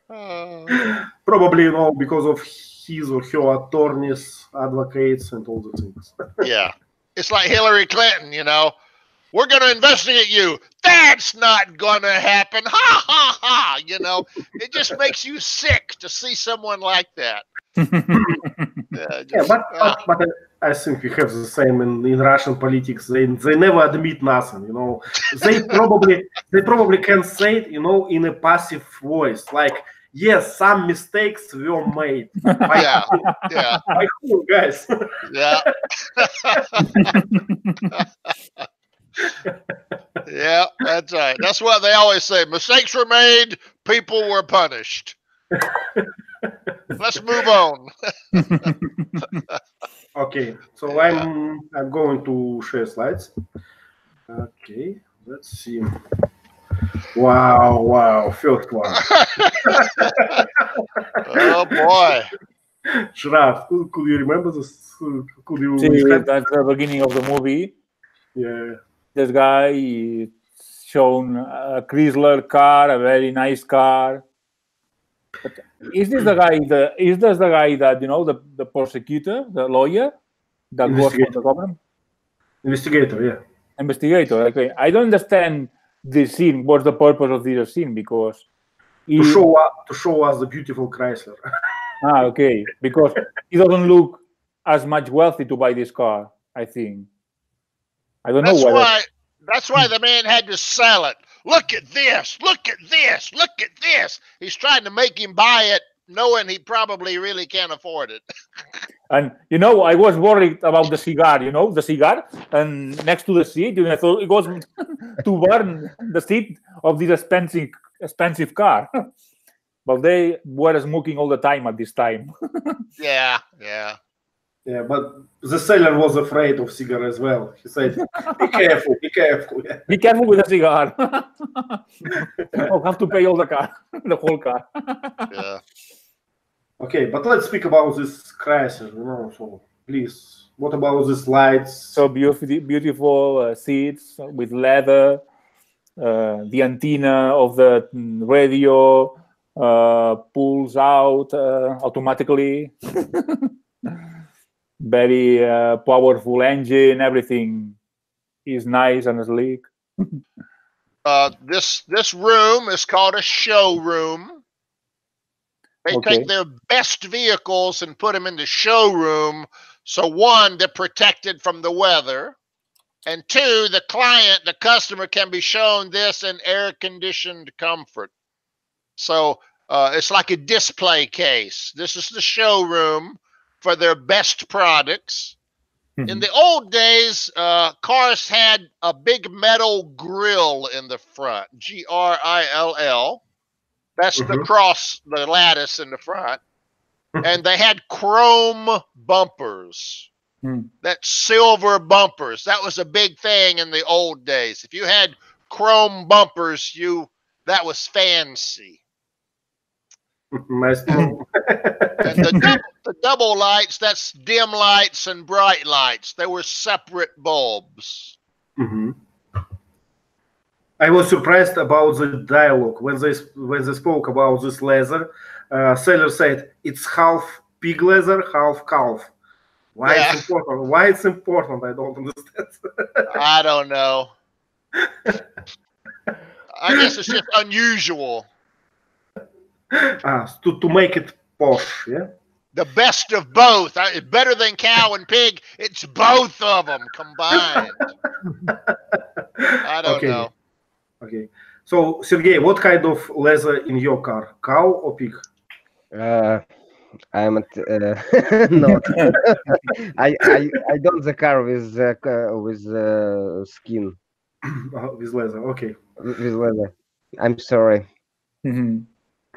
to... Probably, because of his or her attorneys, advocates, and all the things. Yeah. It's like Hillary Clinton, we're going to investigate you. That's not going to happen. Ha, ha, ha. It just makes you sick to see someone like that. But I think we have the same in Russian politics. They never admit nothing, They probably can say it, in a passive voice, like, yes, some mistakes were made. By who, guys? Yeah. Yeah, that's right. That's what they always say. Mistakes were made, people were punished. Let's move on. Okay, so I'm going to share slides. Okay, let's see. Wow, first one. Oh boy. Gerard, could you remember this? Could you? See, that's the beginning of the movie. Yeah. This guy shown a Chrysler car, a very nice car. But is this the guy? That the prosecutor, the lawyer, that was for the government? Investigator, yeah. Investigator. Okay, I don't understand this scene. What's the purpose of this scene? Because to show us the beautiful Chrysler. Okay. Because he doesn't look as much wealthy to buy this car, I think. I don't know why. That's why the man had to sell it. Look at this. Look at this. Look at this. He's trying to make him buy it, knowing he probably really can't afford it. And I was worried about the cigar. The cigar, and next to the seat, I thought it was to burn the seat of this expensive car. But they were smoking all the time at this time. Yeah. Yeah, but the seller was afraid of cigar as well. He said, "Be careful, be careful." Yeah. Be careful with the cigar. I'll have to pay all the whole car. Yeah. Okay, but let's speak about this crisis. So please, what about these lights? So beautiful seats with leather, the antenna of the radio pulls out automatically. Very powerful engine. Everything is nice and sleek. This room is called a showroom. They take their best vehicles and put them in the showroom. So one, they're protected from the weather. And two, the customer can be shown this in air-conditioned comfort. So it's like a display case. This is the showroom for their best products. Mm-hmm. In the old days, cars had a big metal grill in the front, Grill. That's the lattice in the front. And they had chrome bumpers. That's silver bumpers. That was a big thing in the old days. If you had chrome bumpers, that was fancy. Nice. And the double lights, that's dim lights and bright lights. They were separate bulbs. Mm-hmm. I was surprised about the dialogue when they spoke about this leather. Seller said it's half pig leather, half calf. Why it's important? Why it's important? I don't understand. I don't know. I guess it's just unusual. To make it posh, yeah. The best of both. Better than cow and pig. It's both of them combined. I don't know. Okay. So, Sergey, what kind of leather in your car? Cow or pig? I'm at no. I don't the car with skin. With leather. Okay. With leather. I'm sorry. Mm-hmm.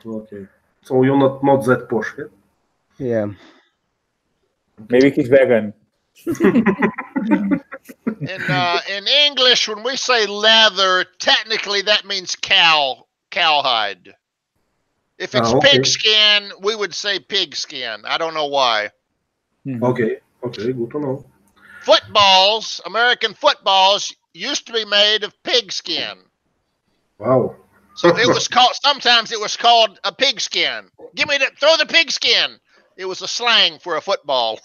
Okay. So you're not that posh, yeah? Yeah. Maybe he's vegan. In English, when we say leather, technically that means cowhide. If it's pig skin, we would say pig skin. I don't know why. Mm-hmm. Okay, good to know. Footballs, American footballs, used to be made of pig skin. Wow. So it was called. Sometimes it was called a pig skin. Throw the pig skin. It was a slang for a football.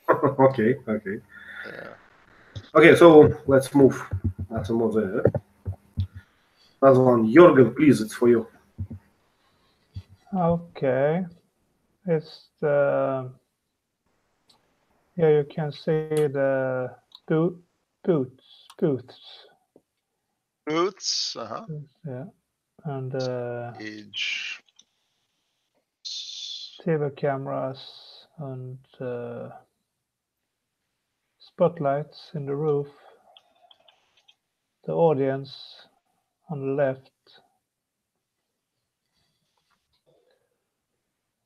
Okay. Yeah. Okay, so let's move. That's another one. Jorgen, please, it's for you. Okay. It's the you can see the booths. Booths. Yeah, and Age. TV cameras and spotlights in the roof. The audience on the left.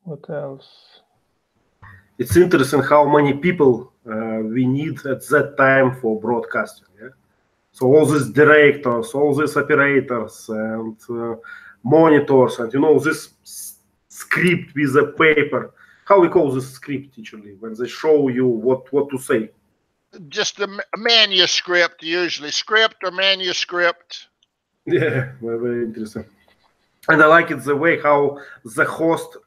What else? It's interesting how many people we need at that time for broadcasting. Yeah? So all these directors, all these operators, and monitors, and this script with a paper. How we call this script, usually, when they show you what to say? Just a manuscript, usually. Script or manuscript. Yeah, very interesting. And I like it the way how the host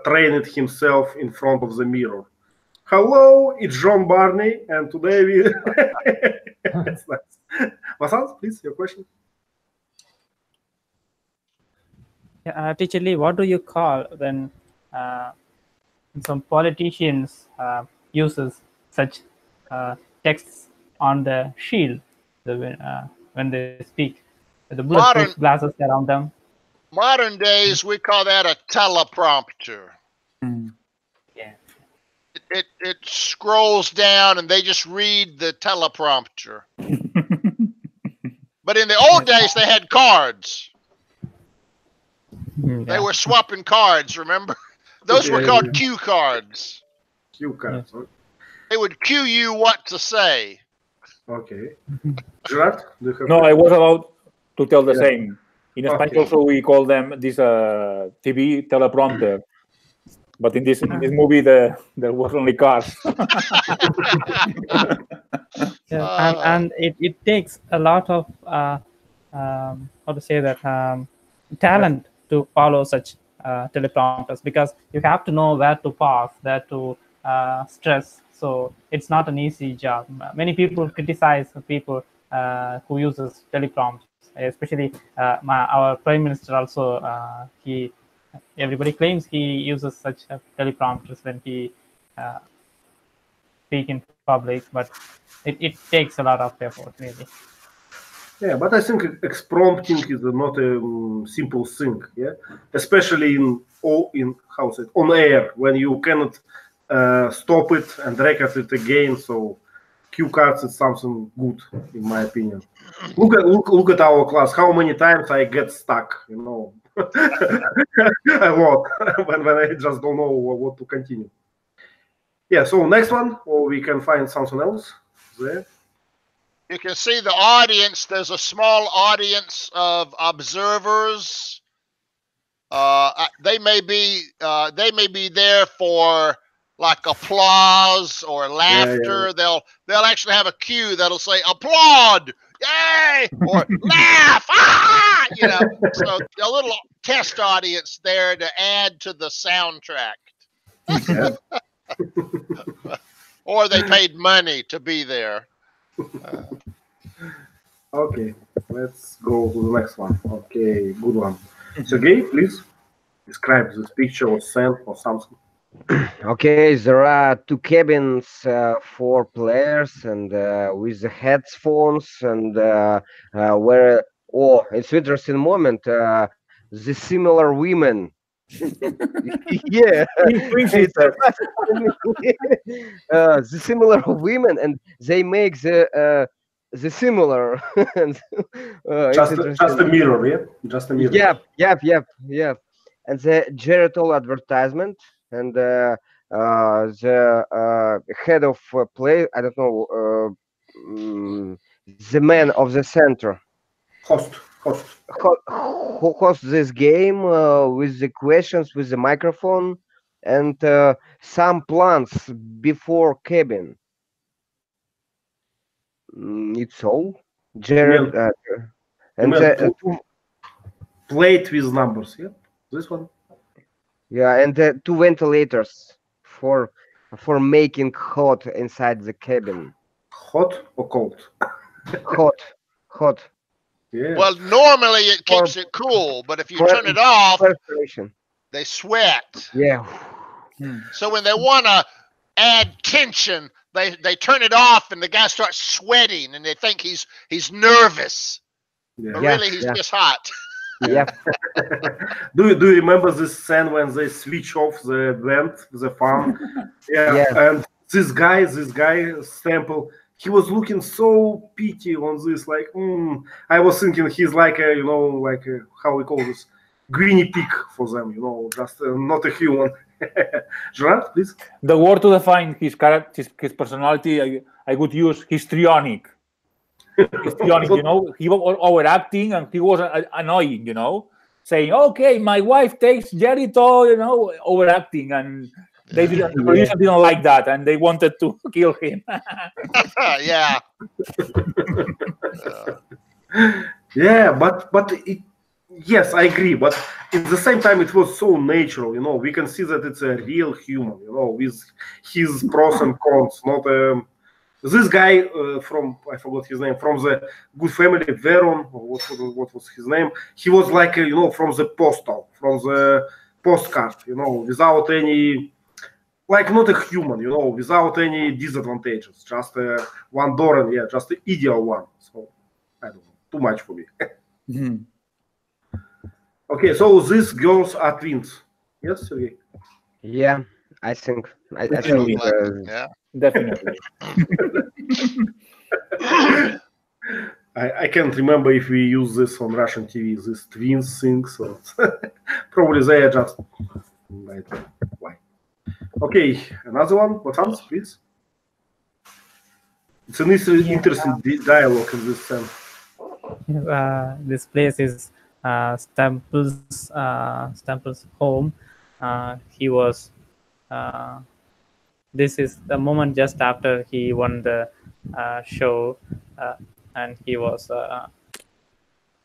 trained himself in front of the mirror. Hello, it's John Barney, and today we... That's nice. Vasant, please, your question. Yeah, Teacher Lee, what do you call when some politicians uses such texts on the shield when they speak. The Modern- bulletproof glasses around them. Modern days, we call that a teleprompter. Yeah. It scrolls down and they just read the teleprompter. But in the old days, they had cards. They were swapping cards, remember? Those were called cue cards. Cue cards. Huh? They would cue you what to say. Okay. Gerard, do you have? No, I was about to tell the same. In Okay. Spanish also we call them this TV teleprompter. But in this movie there was only cars. And it takes a lot of how to say that talent to follow such teleprompters, because you have to know where to pause, where to stress. So it's not an easy job. Many people criticize people who uses teleprompters, especially our prime minister also. Everybody claims he uses such teleprompters when he speak in public, but it takes a lot of effort, really. Yeah, but I think exprompting is not a simple thing. Yeah, especially in on air when you cannot stop it and record it again. So cue cards is something good, in my opinion. Look at our class. How many times I get stuck, you know, a lot when I just don't know what to continue. Yeah. So next one, or we can find something else there. You can see the audience. There's a small audience of observers. They may be there for like applause or laughter. Yeah. They'll actually have a cue that'll say applaud, yay, or laugh, ah, you know. So a little test audience there to add to the soundtrack. Yeah. Or they paid money to be there. Okay, let's go to the next one. Okay, good one. Sergey, please describe this picture or scene or something. Okay, there are two cabins for players, and with the headphones, and where it's interesting moment. The similar women. Yeah, the similar women, and they make the similar. Just a mirror, yeah? Just a mirror. Yep. And the Geritol advertisement, and the head of play, I don't know, the man of the center. Host. Who hosts this game with the questions, with the microphone, and some plans before cabin. It's all. Jared, and plate with numbers, yeah? This one? Yeah, and two ventilators for making hot inside the cabin. Hot or cold? Hot. Yeah. Well, normally it keeps it cool, but if you turn it off, they sweat. Yeah. So when they want to add tension, they turn it off, and the guy starts sweating, and they think he's nervous. Yeah. But really, he's just hot. Yeah. Do you remember this scene when they switch off the vent, the fan? Yeah. And this guy, Stample, he was looking so pity on this, like, I was thinking he's like a, how we call this, guinea pig for them, just not a human. Gerard, please. The word to define his character, his personality, I would use histrionic. Histrionic, he was overacting and he was annoying, saying, "Okay, my wife takes Geritol," overacting, and the producer didn't like that, and they wanted to kill him. Yeah. Yeah, but yes, I agree. But at the same time, it was so natural. We can see that it's a real human. With his pros and cons. Not this guy from, I forgot his name, from the Good Family, Veron. What was his name? He was like from the postcard. Without any like not a human, you know, without any disadvantages. Just Van Doren, yeah, just the ideal one. So I don't know, too much for me. Mhm. Okay, so these girls are twins. Yes, Sergey? Yeah, I think. I Definitely. think. Like it, yeah. Definitely. I can't remember if we use this on Russian TV, this twins thing. So probably they are just. I don't know why. Okay, another one. What else, please? It's an interesting dialogue in this sense. This place is Stemple's home. He was. This is the moment just after he won the show, and he was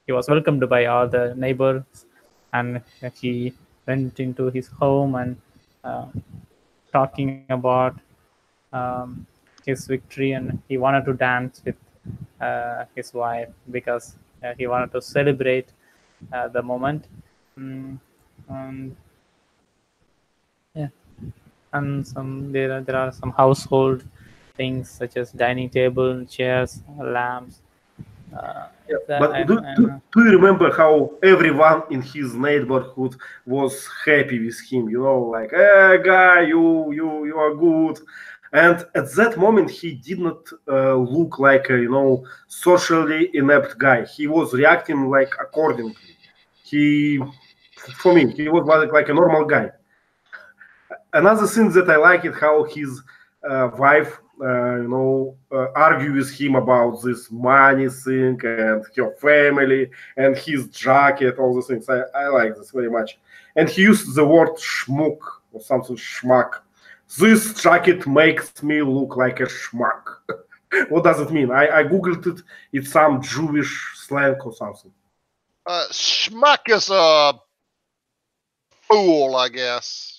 welcomed by all the neighbors, and he went into his home and talking about his victory, and he wanted to dance with his wife because he wanted to celebrate the moment. And yeah, and there are some household things such as dining table, chairs, lamps. But do you remember how everyone in his neighborhood was happy with him? You know, like, hey, guy, you are good. And at that moment, he did not look like a, you know, socially inept guy. He was reacting like accordingly. For me, he was like a normal guy. Another thing that I like is how his wife, argue with him about this money thing and her family and his jacket, all those things. I like this very much. And he used the word schmuck or something, schmuck. This jacket makes me look like a schmuck. What does it mean? I googled it. It's some Jewish slang or something. Schmuck is a fool, I guess.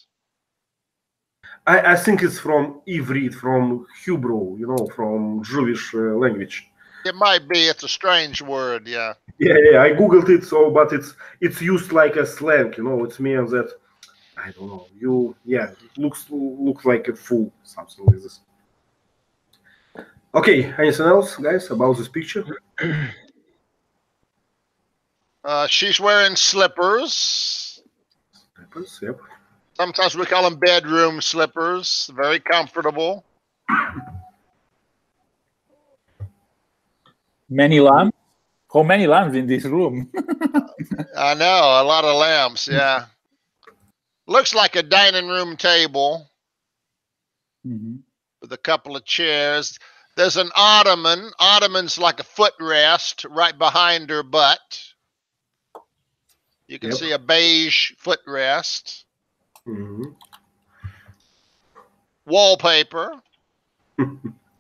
I think it's from Ivrit, from Hebrew, you know, from Jewish language. It might be. It's a strange word, yeah. Yeah, I googled it, so but it's used like a slang, you know. It means that I don't know. Looks like a fool, something like this. Okay, anything else, guys, about this picture? She's wearing slippers. Slippers, yep. Sometimes we call them bedroom slippers. Very comfortable. Many lamps? How many lamps in this room? I know, a lot of lamps, yeah. Looks like a dining room table with a couple of chairs. There's an ottoman. Ottoman's like a footrest right behind her butt. You can see a beige footrest. Mm-hmm. Wallpaper.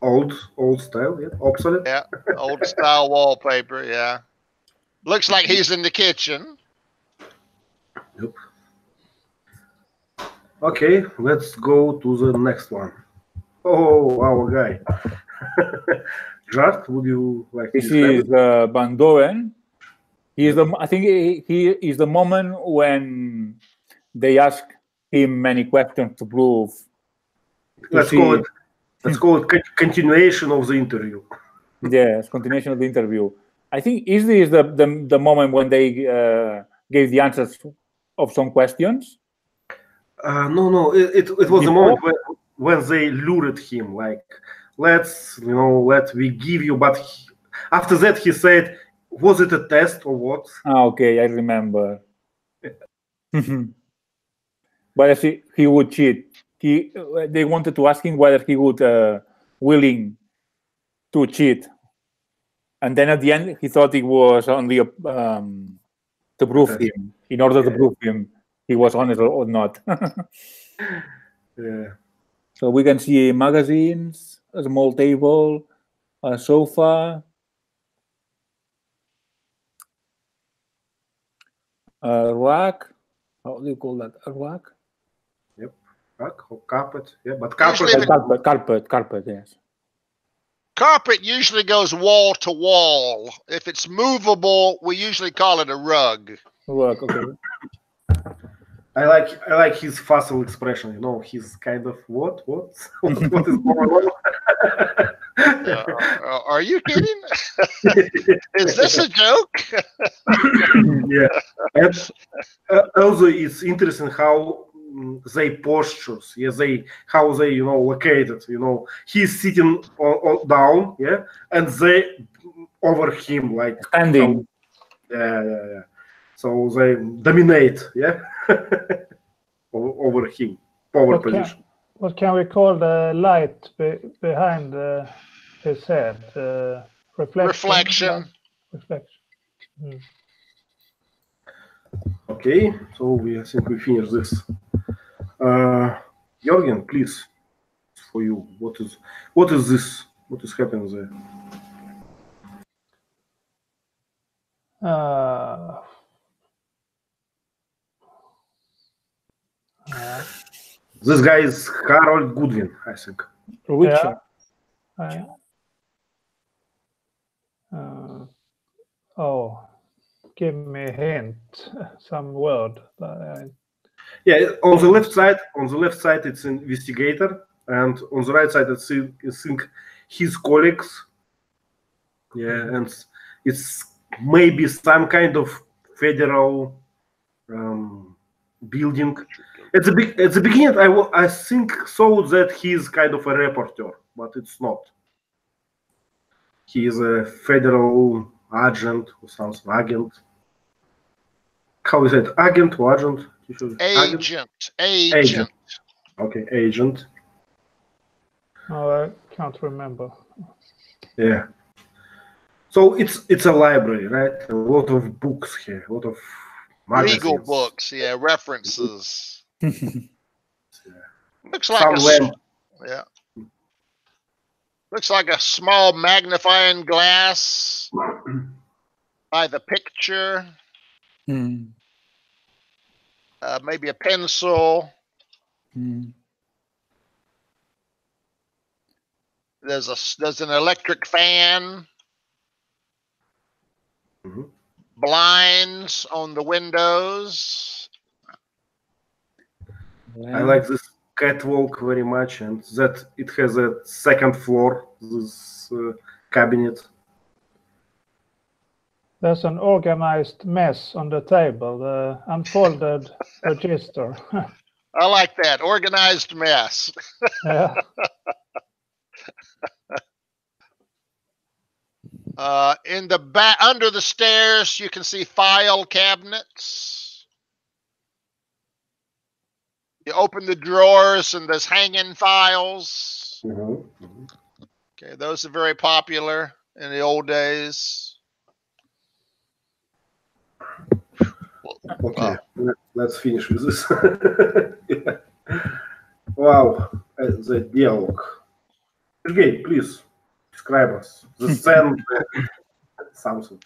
Old style, yeah. Obsolete. Yeah, old style wallpaper, yeah. Looks like he's in the kitchen. Yep. Okay, let's go to the next one. Oh, our guy. Jart, would you like to This is Van Doren. I think he is the moment when they ask him many questions to prove. Let's call it continuation of the interview. Yes, continuation of the interview. I think is this the moment when they gave the answers of some questions? No. It was the moment when they lured him, like, let we give you. But after that, he said, was it a test or what? Okay, I remember. But he would cheat. They wanted to ask him whether he would willing to cheat, and then at the end he thought it was only to prove him, in order to prove him he was honest or not. Yeah. So we can see magazines, a small table, a sofa, a rack. How do you call that? A rack? Yep. Rack or carpet. Yeah, but Carpet, yes. Carpet usually goes wall to wall. If it's movable, we usually call it a rug. Rug, okay. I like his facial expression. You know, he's kind of what what is going on? Are you kidding? Is this a joke? Yeah, and also it's interesting how they postures. Yeah, how they located. You know, he's sitting down. Yeah, and they over him like Standing. yeah. So they dominate. Yeah, over him. Power position. What can we call the light behind his head? Reflection. Reflection. Mm. Okay, so I think we finished this. Jürgen, please, for you, what is this? What is happening there? This guy is Harold Goodwin, I think. Witcher. Give me a hint, some word. Yeah, on the left side, it's investigator, and on the right side, I think his colleagues. Yeah, and it's maybe some kind of federal building. At the beginning, I think so that he's kind of a reporter, but it's not. He is a federal agent or something. Agent. How is it? Agent or agent? Agent. Okay, agent. Oh, I can't remember. Yeah. So it's a library, right? A lot of books here, a lot of magazines. Legal books, yeah, references. Looks like looks like a small magnifying glass by the picture. Maybe a pencil. There's an electric fan. Blinds on the windows. I like this catwalk very much, and that it has a second floor. This cabinet. There's an organized mess on the table, the unfolded register. I like that, organized mess. Yeah. In the back, under the stairs, you can see file cabinets. You open the drawers and there's hanging files. Okay, those are very popular in the old days. Okay, let's finish with this. Yeah. Wow, the dialogue. Sergey, please describe us the scene. Something.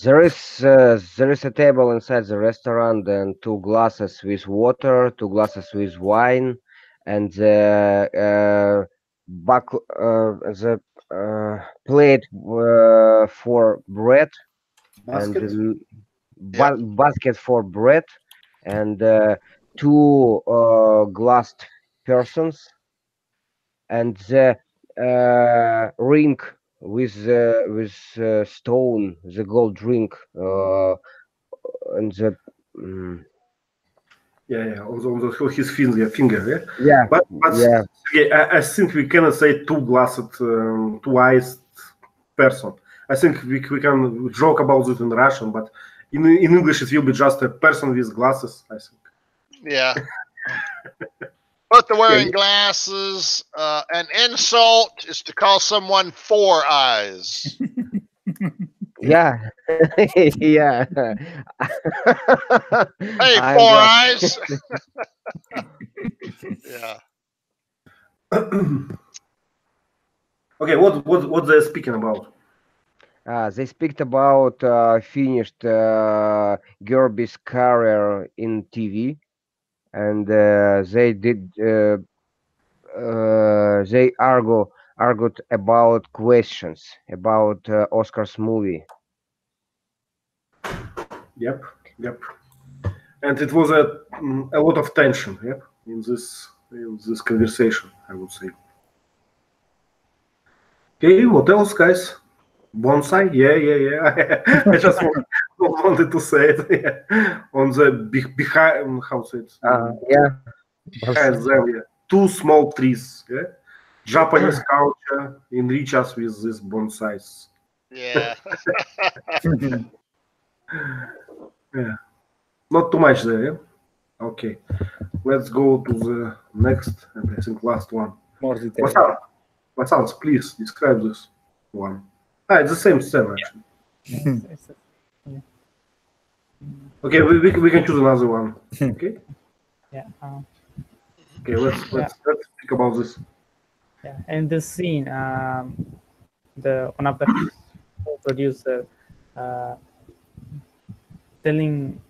There is a table inside the restaurant and 2 glasses with water, 2 glasses with wine, and the plate for bread, Basket? and basket for bread, and 2 glassed persons, and the ring with stone, the gold ring, and the Yeah, on his finger, yeah. yeah, But yeah. Sergey, I think we cannot say 2 glassed, 2-eyed person. I think we can joke about it in Russian, but in English it will be just a person with glasses, I think. Yeah. But they're wearing glasses. An insult is to call someone 4 eyes. Yeah, yeah. Hey, 4 eyes. Yeah. Okay, what they're speaking about? They speak about finished Gerby's career in TV, and they argued about questions about Oscar's movie. Yep. and it was a lot of tension, yeah, in this conversation, I would say. Okay, what else, guys? Bonsai, yeah. I just wanted to say it. Yeah. On the behind, how to say it? Yeah. Behind them, yeah. 2 small trees. Yeah, Japanese culture enrich us with these bonsais. Yeah. Yeah, not too much there. Yeah? Okay, let's go to the next and I think last one. More detail. What's else? Please describe this one. It's the same scene actually. Okay, we can choose another one. Okay. Yeah. Okay, let's think about this. Yeah. In this scene, one of the producer telling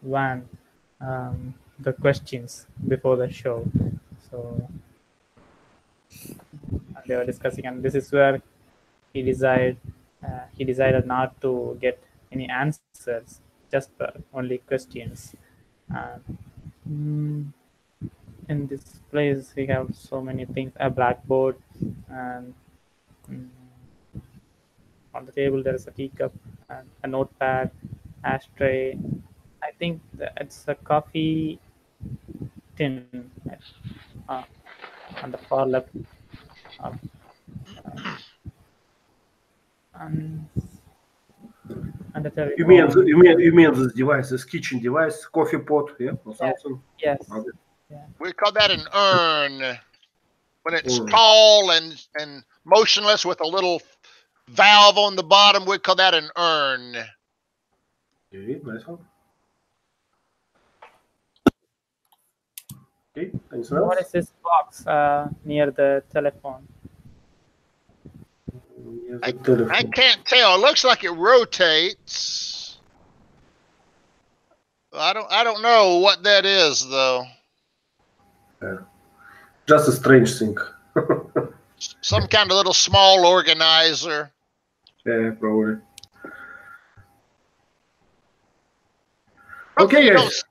Van the questions before the show. So they were discussing, and this is where he decided not to get any answers, just only questions. In this place, we have so many things: a blackboard, and on the table there is a teacup, and a notepad, ashtray. I think it's a coffee tin on the far left. And the telephone. You mean this device, this kitchen device, coffee pot, yeah, or something? Yes. Okay. Yeah. We call that an urn. When it's tall and motionless with a little valve on the bottom, we call that an urn. Okay, nice one. Okay, anything else? What is this box near the telephone? I can't tell. It looks like it rotates. I don't know what that is though. Yeah. Just a strange thing. Some kind of little small organizer. Yeah, probably. Something Okay, guys.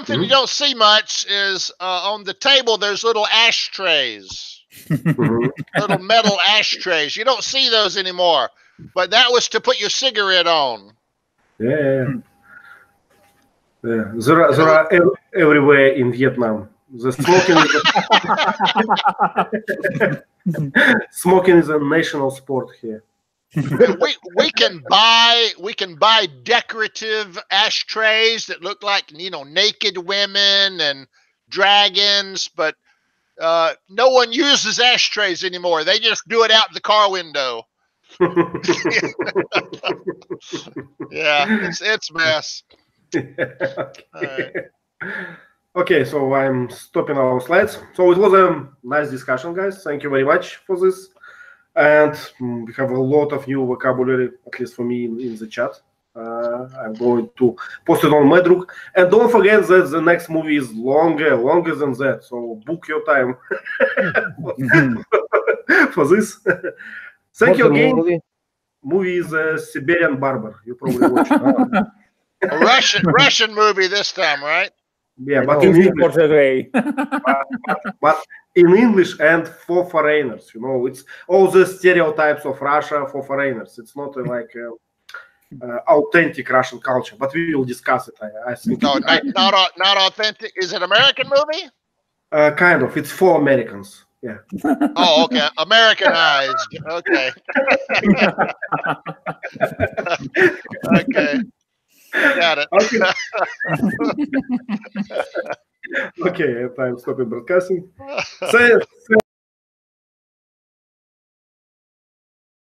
you don't see much is on the table. There's little ashtrays. Little metal ashtrays. You don't see those anymore, but that was to put your cigarette on. Yeah. There are everywhere in Vietnam. The smoking is a national sport here. we can buy decorative ashtrays that look like naked women and dragons, but no one uses ashtrays anymore. They just do it out the car window. Yeah, it's a mess. Okay. Okay, so I'm stopping our slides. So it was a nice discussion, guys. Thank you very much for this. And we have a lot of new vocabulary, at least for me, in the chat. I'm going to post it on Medruk. And don't forget that the next movie is longer than that. So book your time for this. Thank you again. Movie is Siberian Barber. You probably watched it. A Russian movie this time, right? Yeah, but in English. But in English and for foreigners, it's all the stereotypes of Russia for foreigners. It's not like authentic Russian culture, but we will discuss it. I think. No, not authentic. Is it American movie? Kind of. It's for Americans. Yeah. Oh, okay. Americanized. Okay. Okay. Got it. Okay, I'm stopping broadcasting. Thank